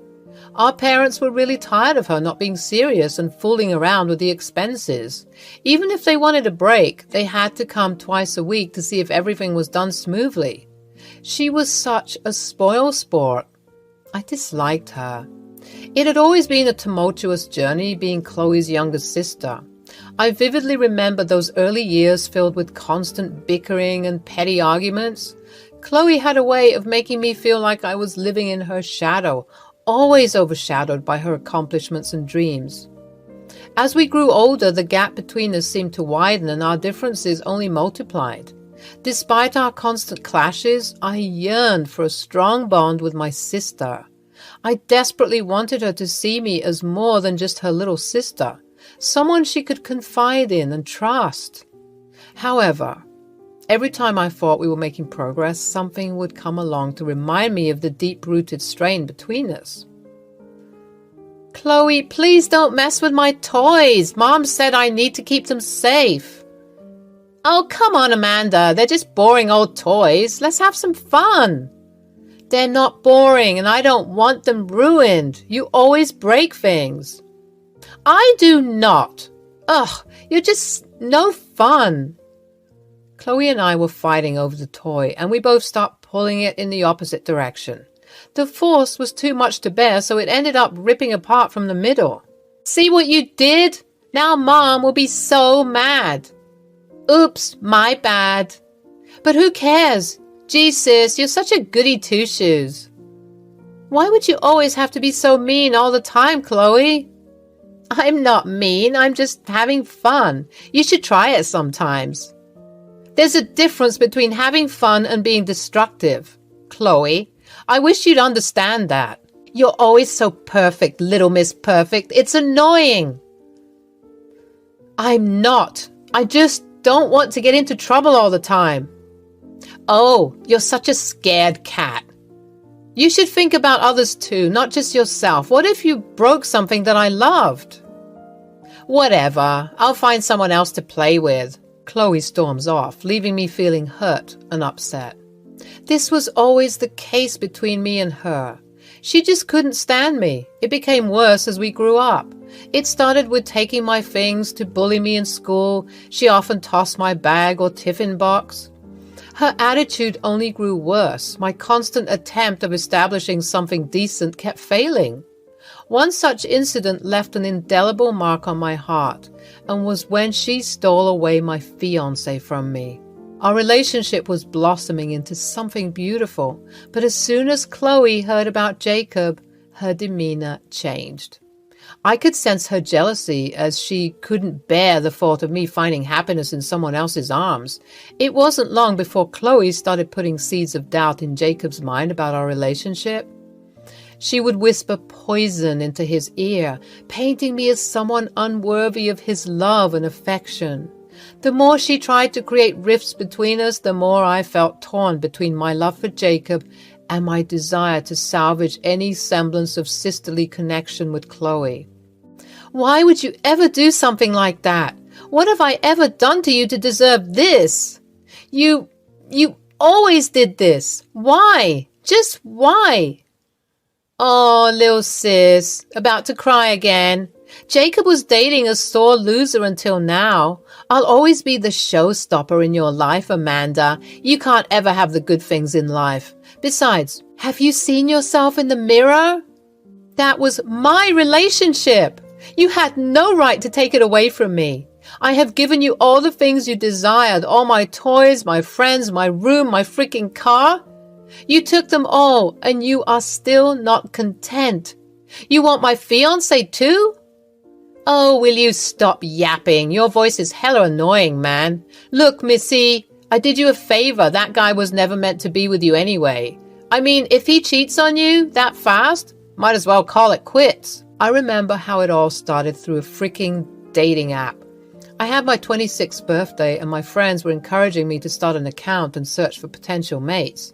Our parents were really tired of her not being serious and fooling around with the expenses. Even if they wanted a break, they had to come twice a week to see if everything was done smoothly. She was such a spoil sport. I disliked her. It had always been a tumultuous journey being Chloe's younger sister. I vividly remember those early years filled with constant bickering and petty arguments. Chloe had a way of making me feel like I was living in her shadow, always overshadowed by her accomplishments and dreams. As we grew older, the gap between us seemed to widen and our differences only multiplied. Despite our constant clashes, I yearned for a strong bond with my sister. I desperately wanted her to see me as more than just her little sister, someone she could confide in and trust. However, every time I thought we were making progress, something would come along to remind me of the deep-rooted strain between us. Chloe, please don't mess with my toys. Mom said I need to keep them safe. Oh, come on, Amanda. They're just boring old toys. Let's have some fun. They're not boring, and I don't want them ruined. You always break things. I do not. Ugh, you're just no fun. Chloe and I were fighting over the toy, and we both stopped pulling it in the opposite direction. The force was too much to bear, so it ended up ripping apart from the middle. See what you did? Now Mom will be so mad. Oops, my bad. But who cares? Gee, sis, you're such a goody two-shoes. Why would you always have to be so mean all the time, Chloe? I'm not mean. I'm just having fun. You should try it sometimes. There's a difference between having fun and being destructive. Chloe, I wish you'd understand that. You're always so perfect, little Miss Perfect. It's annoying. I'm not. I just don't want to get into trouble all the time. Oh, you're such a scared cat. You should think about others too, not just yourself. What if you broke something that I loved? Whatever. I'll find someone else to play with. Chloe storms off, leaving me feeling hurt and upset. This was always the case between me and her. She just couldn't stand me. It became worse as we grew up. It started with taking my things to bully me in school. She often tossed my bag or tiffin box. Her attitude only grew worse. My constant attempt of establishing something decent kept failing. One such incident left an indelible mark on my heart, and was when she stole away my fiancé from me. Our relationship was blossoming into something beautiful, but as soon as Chloe heard about Jacob, her demeanor changed. I could sense her jealousy, as she couldn't bear the thought of me finding happiness in someone else's arms. It wasn't long before Chloe started putting seeds of doubt in Jacob's mind about our relationship. She would whisper poison into his ear, painting me as someone unworthy of his love and affection. The more she tried to create rifts between us, the more I felt torn between my love for Jacob and my desire to salvage any semblance of sisterly connection with Chloe. Why would you ever do something like that? What have I ever done to you to deserve this? You always did this. Why? Just why? Oh, little sis, about to cry again. Jacob was dating a sore loser until now. I'll always be the showstopper in your life, Amanda. You can't ever have the good things in life. Besides, have you seen yourself in the mirror? That was my relationship. You had no right to take it away from me. I have given you all the things you desired, all my toys, my friends, my room, my freaking car. You took them all, and you are still not content. You want my fiancé too? Oh, will you stop yapping? Your voice is hella annoying, man. Look, Missy, I did you a favor. That guy was never meant to be with you anyway. I mean, if he cheats on you that fast, might as well call it quits. I remember how it all started through a freaking dating app. I had my 26th birthday and my friends were encouraging me to start an account and search for potential mates.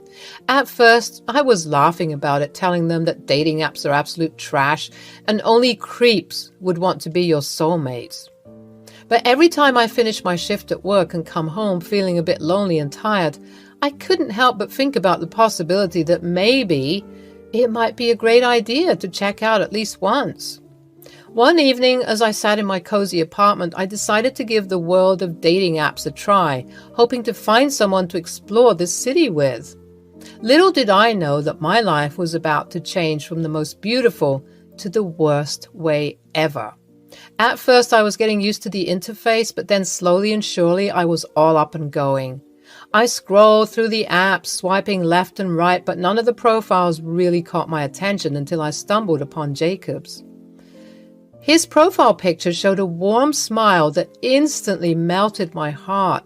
At first, I was laughing about it, telling them that dating apps are absolute trash and only creeps would want to be your soulmates. But every time I finished my shift at work and come home feeling a bit lonely and tired, I couldn't help but think about the possibility that maybe it might be a great idea to check out at least once. One evening, as I sat in my cozy apartment, I decided to give the world of dating apps a try, hoping to find someone to explore this city with. Little did I know that my life was about to change from the most beautiful to the worst way ever. At first, I was getting used to the interface, but then slowly and surely, I was all up and going. I scrolled through the apps, swiping left and right, but none of the profiles really caught my attention until I stumbled upon Jacob's. His profile picture showed a warm smile that instantly melted my heart,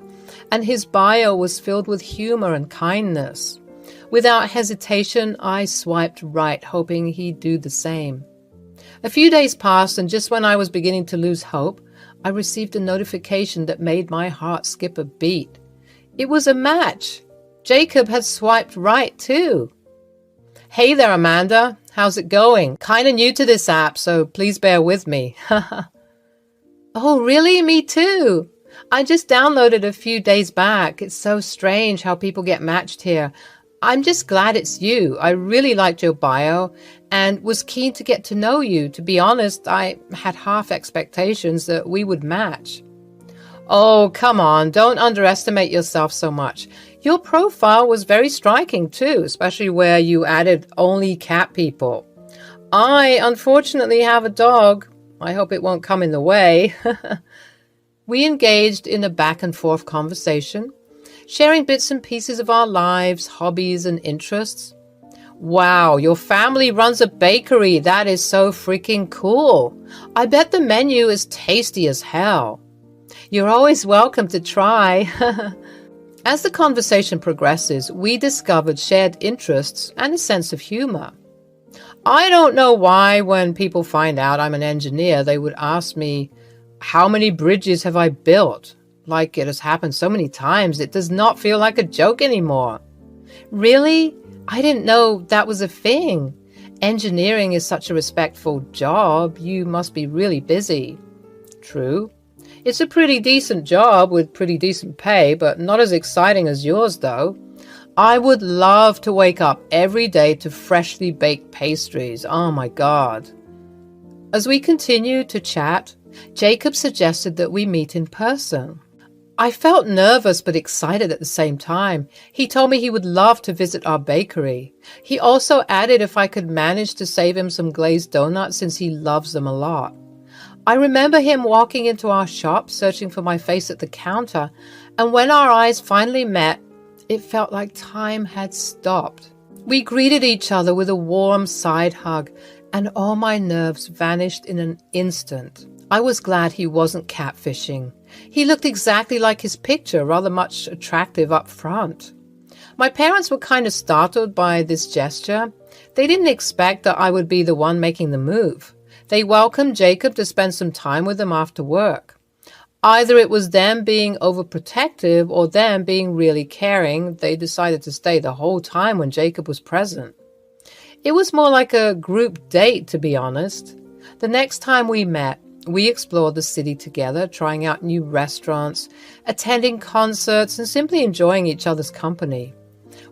and his bio was filled with humor and kindness. Without hesitation, I swiped right, hoping he'd do the same. A few days passed, and just when I was beginning to lose hope, I received a notification that made my heart skip a beat. It was a match. Jacob had swiped right, too. Hey there, Amanda. How's it going? Kinda new to this app, so please bear with me. Oh, really? Me too. I just downloaded a few days back. It's so strange how people get matched here. I'm just glad it's you. I really liked your bio and was keen to get to know you. To be honest, I had half expectations that we would match. Oh, come on. Don't underestimate yourself so much. Your profile was very striking too, especially where you added only cat people. I unfortunately have a dog. I hope it won't come in the way. We engaged in a back and forth conversation, sharing bits and pieces of our lives, hobbies, and interests. Wow, your family runs a bakery. That is so freaking cool. I bet the menu is tasty as hell. You're always welcome to try. As the conversation progresses, we discovered shared interests and a sense of humor. I don't know why when people find out I'm an engineer, they would ask me, how many bridges have I built? Like it has happened so many times, it does not feel like a joke anymore. Really? I didn't know that was a thing. Engineering is such a respectful job. You must be really busy. True. It's a pretty decent job with pretty decent pay, but not as exciting as yours, though. I would love to wake up every day to freshly baked pastries. Oh my God. As we continued to chat, Jacob suggested that we meet in person. I felt nervous but excited at the same time. He told me he would love to visit our bakery. He also added if I could manage to save him some glazed donuts since he loves them a lot. I remember him walking into our shop, searching for my face at the counter, and when our eyes finally met, it felt like time had stopped. We greeted each other with a warm side hug, and all my nerves vanished in an instant. I was glad he wasn't catfishing. He looked exactly like his picture, rather much attractive up front. My parents were kind of startled by this gesture. They didn't expect that I would be the one making the move. They welcomed Jacob to spend some time with them after work. Either it was them being overprotective or them being really caring. They decided to stay the whole time when Jacob was present. It was more like a group date, to be honest. The next time we met, we explored the city together, trying out new restaurants, attending concerts, and simply enjoying each other's company.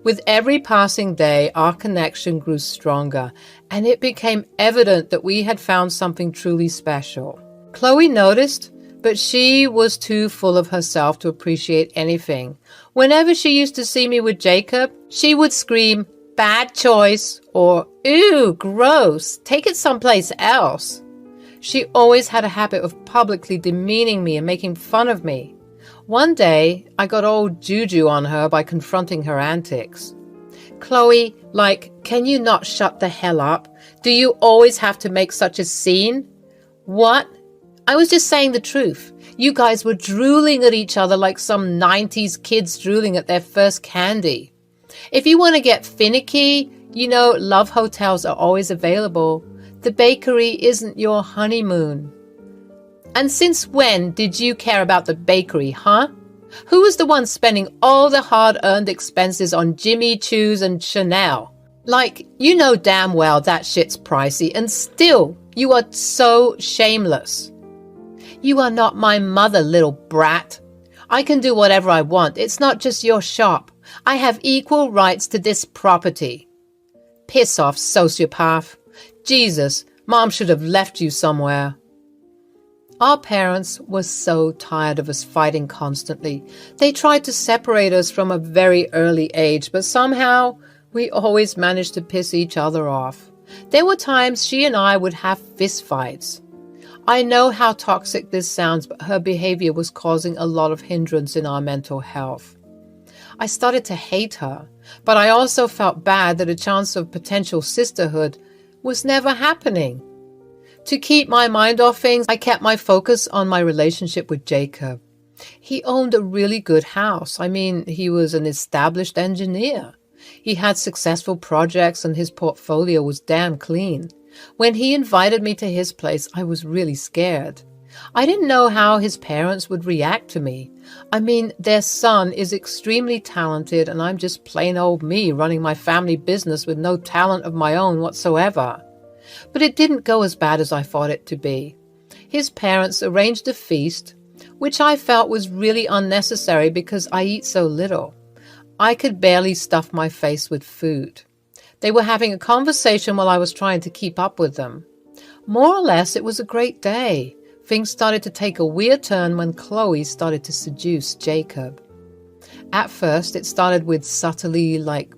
With every passing day, our connection grew stronger, and it became evident that we had found something truly special. Chloe noticed, but she was too full of herself to appreciate anything. Whenever she used to see me with Jacob, she would scream, "Bad choice," or "Ew, gross, take it someplace else." She always had a habit of publicly demeaning me and making fun of me. One day, I got old juju on her by confronting her antics. "Chloe, can you not shut the hell up? Do you always have to make such a scene?" "What? I was just saying the truth. You guys were drooling at each other like some 90s kids drooling at their first candy. If you want to get finicky, love hotels are always available. The bakery isn't your honeymoon." "And since when did you care about the bakery, huh? Who was the one spending all the hard-earned expenses on Jimmy Choos and Chanel? You know damn well that shit's pricey, and still, you are so shameless." "You are not my mother, little brat. I can do whatever I want. It's not just your shop. I have equal rights to this property." "Piss off, sociopath. Jesus, Mom should have left you somewhere." Our parents were so tired of us fighting constantly. They tried to separate us from a very early age, but somehow we always managed to piss each other off. There were times she and I would have fistfights. I know how toxic this sounds, but her behavior was causing a lot of hindrance in our mental health. I started to hate her, but I also felt bad that a chance of potential sisterhood was never happening. To keep my mind off things, I kept my focus on my relationship with Jacob. He owned a really good house. He was an established engineer. He had successful projects and his portfolio was damn clean. When he invited me to his place, I was really scared. I didn't know how his parents would react to me. Their son is extremely talented and I'm just plain old me running my family business with no talent of my own whatsoever. But it didn't go as bad as I thought it to be. His parents arranged a feast, which I felt was really unnecessary because I eat so little. I could barely stuff my face with food. They were having a conversation while I was trying to keep up with them. More or less, it was a great day. Things started to take a weird turn when Chloe started to seduce Jacob. At first, it started with subtly, light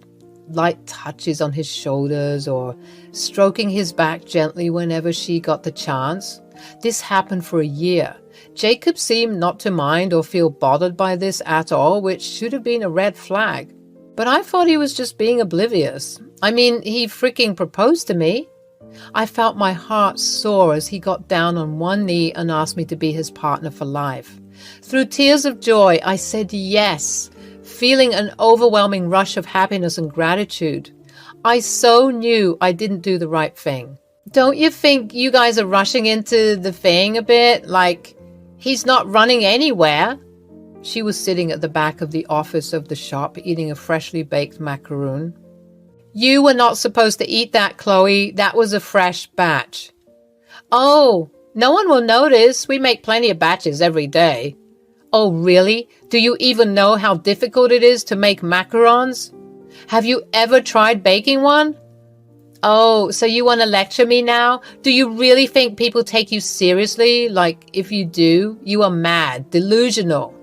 touches on his shoulders or stroking his back gently whenever she got the chance. This happened for a year. Jacob seemed not to mind or feel bothered by this at all, which should have been a red flag. But I thought he was just being oblivious. He freaking proposed to me. I felt my heart soar as he got down on one knee and asked me to be his partner for life. Through tears of joy, I said yes, feeling an overwhelming rush of happiness and gratitude. I so knew I didn't do the right thing. Don't you think you guys are rushing into the thing a bit? He's not running anywhere. She was sitting at the back of the office of the shop, eating a freshly baked macaroon. You were not supposed to eat that, Chloe. That was a fresh batch. Oh, no one will notice. We make plenty of batches every day. Oh, really? Do you even know how difficult it is to make macarons? Have you ever tried baking one? Oh, so you want to lecture me now? Do you really think people take you seriously? If you do, you are mad, delusional.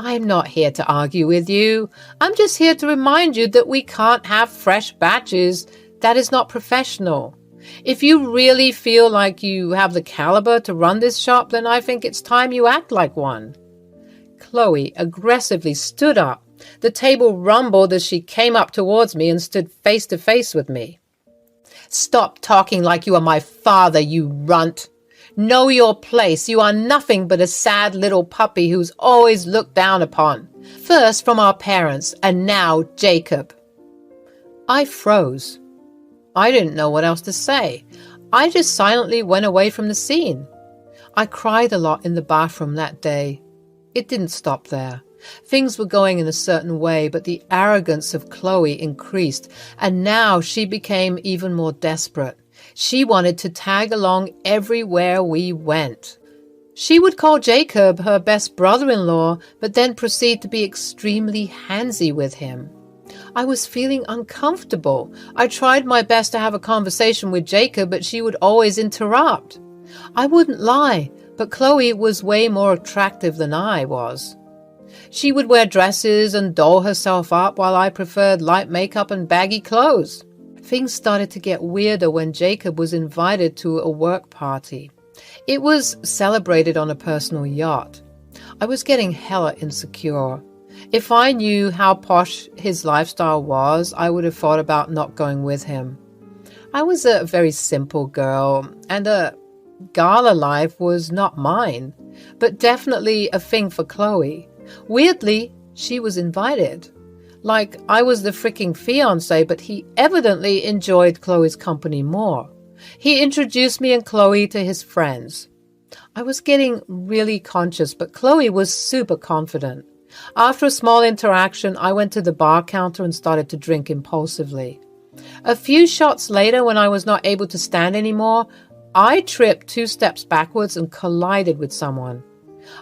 I'm not here to argue with you. I'm just here to remind you that we can't have fresh batches. That is not professional. If you really feel like you have the caliber to run this shop, then I think it's time you act like one. Chloe aggressively stood up. The table rumbled as she came up towards me and stood face to face with me. Stop talking like you are my father, you runt. Know your place. You are nothing but a sad little puppy who's always looked down upon. First from our parents, and now Jacob. I froze. I didn't know what else to say. I just silently went away from the scene. I cried a lot in the bathroom that day. It didn't stop there. Things were going in a certain way, but the arrogance of Chloe increased, and now she became even more desperate. She wanted to tag along everywhere we went. She would call Jacob her best brother-in-law, but then proceed to be extremely handsy with him. I was feeling uncomfortable. I tried my best to have a conversation with Jacob, but she would always interrupt. I wouldn't lie, but Chloe was way more attractive than I was. She would wear dresses and doll herself up, while I preferred light makeup and baggy clothes. Things started to get weirder when Jacob was invited to a work party. It was celebrated on a personal yacht. I was getting hella insecure. If I knew how posh his lifestyle was, I would have thought about not going with him. I was a very simple girl, and a gala life was not mine, but definitely a thing for Chloe. Weirdly, she was invited. Like I was the freaking fiancé, but he evidently enjoyed Chloe's company more. He introduced me and Chloe to his friends. I was getting really conscious, but Chloe was super confident. After a small interaction, I went to the bar counter and started to drink impulsively. A few shots later, when I was not able to stand anymore, I tripped 2 steps backwards and collided with someone.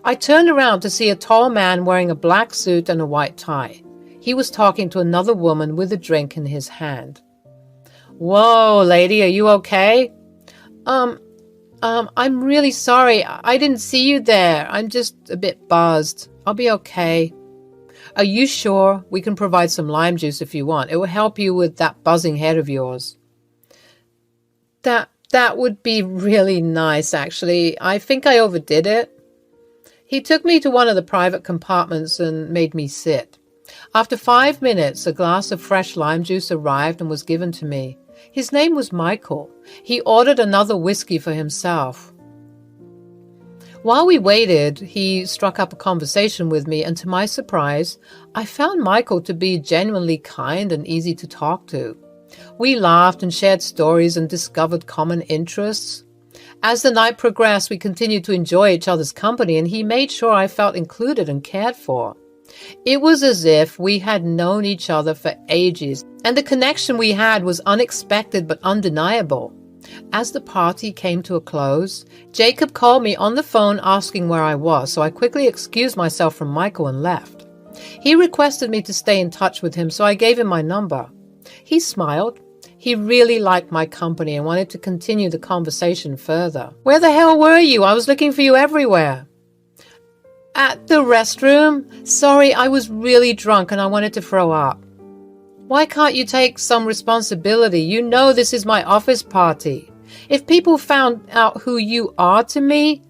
I turned around to see a tall man wearing a black suit and a white tie. He was talking to another woman with a drink in his hand. Whoa, lady, are you okay? I'm really sorry. I didn't see you there. I'm just a bit buzzed. I'll be okay. Are you sure? We can provide some lime juice if you want. It will help you with that buzzing head of yours. That would be really nice, actually. I think I overdid it. He took me to one of the private compartments and made me sit. After 5 minutes, a glass of fresh lime juice arrived and was given to me. His name was Michael. He ordered another whiskey for himself. While we waited, he struck up a conversation with me, and to my surprise, I found Michael to be genuinely kind and easy to talk to. We laughed and shared stories and discovered common interests. As the night progressed, we continued to enjoy each other's company, and he made sure I felt included and cared for. It was as if we had known each other for ages, and the connection we had was unexpected but undeniable. As the party came to a close, Jacob called me on the phone asking where I was, so I quickly excused myself from Michael and left. He requested me to stay in touch with him, so I gave him my number. He smiled. He really liked my company and wanted to continue the conversation further. Where the hell were you? I was looking for you everywhere. At the restroom? Sorry, I was really drunk and I wanted to throw up. Why can't you take some responsibility? You know this is my office party. If people found out who you are to me,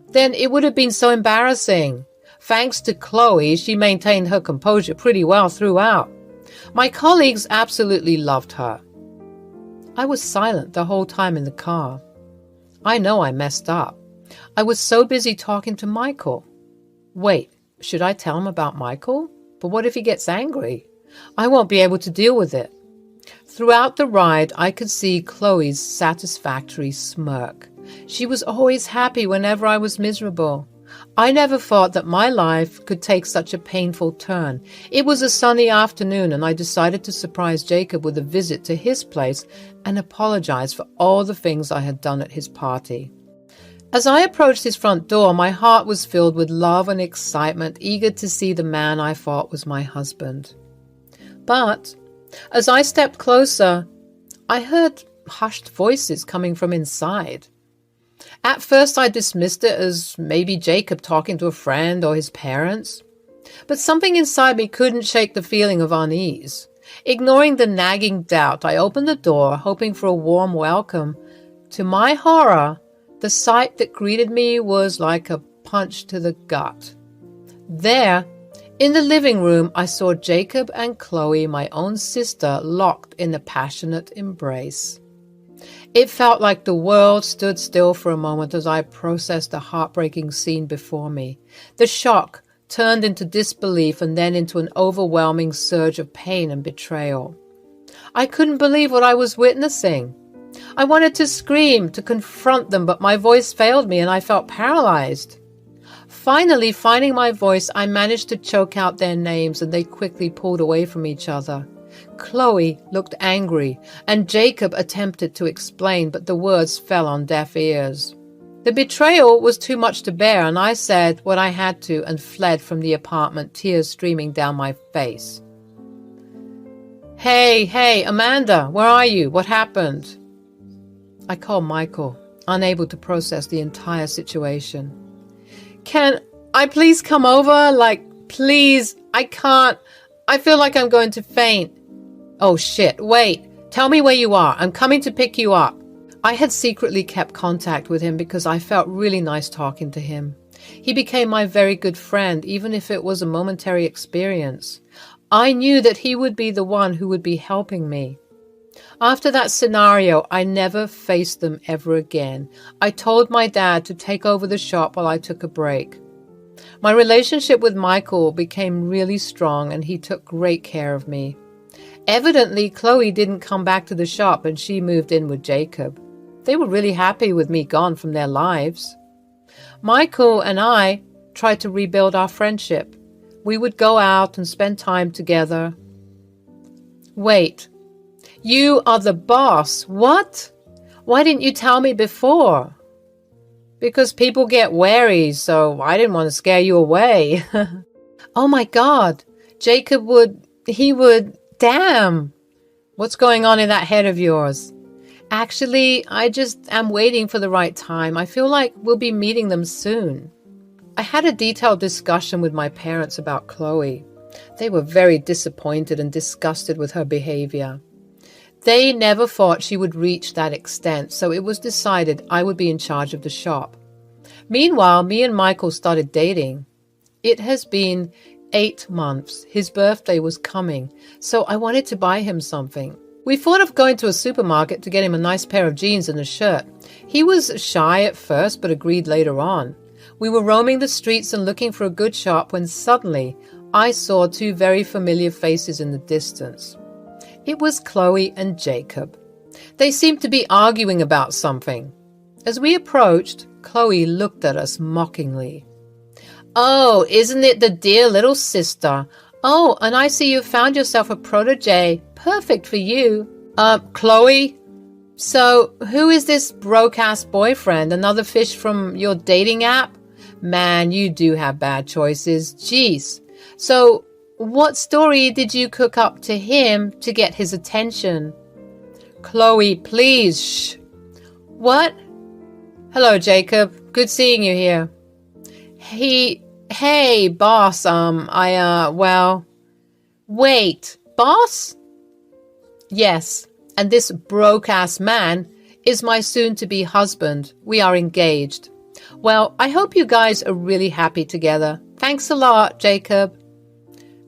then it would have been so embarrassing. Thanks to Chloe, she maintained her composure pretty well throughout. My colleagues absolutely loved her. I was silent the whole time in the car. I know I messed up. I was so busy talking to Michael. Wait, should I tell him about Michael? But what if he gets angry? I won't be able to deal with it. Throughout the ride, I could see Chloe's satisfactory smirk. She was always happy whenever I was miserable. I never thought that my life could take such a painful turn. It was a sunny afternoon, and I decided to surprise Jacob with a visit to his place and apologize for all the things I had done at his party. As I approached his front door, my heart was filled with love and excitement, eager to see the man I thought was my husband. But as I stepped closer, I heard hushed voices coming from inside. At first, I dismissed it as maybe Jacob talking to a friend or his parents. But something inside me couldn't shake the feeling of unease. Ignoring the nagging doubt, I opened the door, hoping for a warm welcome. To my horror, the sight that greeted me was like a punch to the gut. There, in the living room, I saw Jacob and Chloe, my own sister, locked in a passionate embrace. It felt like the world stood still for a moment as I processed the heartbreaking scene before me. The shock turned into disbelief and then into an overwhelming surge of pain and betrayal. I couldn't believe what I was witnessing. I wanted to scream, to confront them, but my voice failed me and I felt paralyzed. Finally, finding my voice, I managed to choke out their names and they quickly pulled away from each other. Chloe looked angry and Jacob attempted to explain, but the words fell on deaf ears. The betrayal was too much to bear and I said what I had to and fled from the apartment, tears streaming down my face. Hey, Amanda, where are you? What happened? I called Michael, unable to process the entire situation. Can I please come over? Please, I can't. I feel like I'm going to faint. Oh shit, wait. Tell me where you are. I'm coming to pick you up. I had secretly kept contact with him because I felt really nice talking to him. He became my very good friend, even if it was a momentary experience. I knew that he would be the one who would be helping me. After that scenario, I never faced them ever again. I told my dad to take over the shop while I took a break. My relationship with Michael became really strong and he took great care of me. Evidently, Chloe didn't come back to the shop and she moved in with Jacob. They were really happy with me gone from their lives. Michael and I tried to rebuild our friendship. We would go out and spend time together. Wait, you are the boss. What? Why didn't you tell me before? Because people get wary, so I didn't want to scare you away. Oh my God, Jacob would, damn. What's going on in that head of yours? Actually, I just am waiting for the right time. I feel like we'll be meeting them soon. I had a detailed discussion with my parents about Chloe. They were very disappointed and disgusted with her behavior. They never thought she would reach that extent, so it was decided I would be in charge of the shop. Meanwhile, me and Michael started dating. It has been 8 months. His birthday was coming, so I wanted to buy him something. We thought of going to a supermarket to get him a nice pair of jeans and a shirt. He was shy at first, but agreed later on. We were roaming the streets and looking for a good shop when suddenly I saw 2 very familiar faces in the distance. It was Chloe and Jacob. They seemed to be arguing about something. As we approached, Chloe looked at us mockingly. Oh, isn't it the dear little sister? Oh, and I see you found yourself a protege. Perfect for you. Chloe? So, who is this broke-ass boyfriend? Another fish from your dating app? Man, you do have bad choices. Jeez. So, what story did you cook up to him to get his attention? Chloe, please, shh. What? Hello, Jacob. Good seeing you here. Hey, boss, Wait, boss? Yes, and this broke-ass man is my soon-to-be husband. We are engaged. Well, I hope you guys are really happy together. Thanks a lot, Jacob.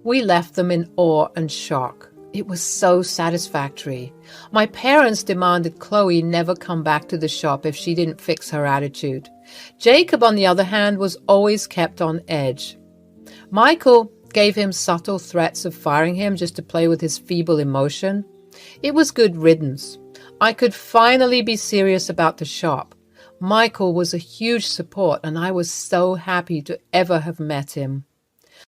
We left them in awe and shock. It was so satisfactory. My parents demanded Chloe never come back to the shop if she didn't fix her attitude. Jacob, on the other hand, was always kept on edge. Michael gave him subtle threats of firing him just to play with his feeble emotion. It was good riddance. I could finally be serious about the shop. Michael was a huge support, and I was so happy to ever have met him.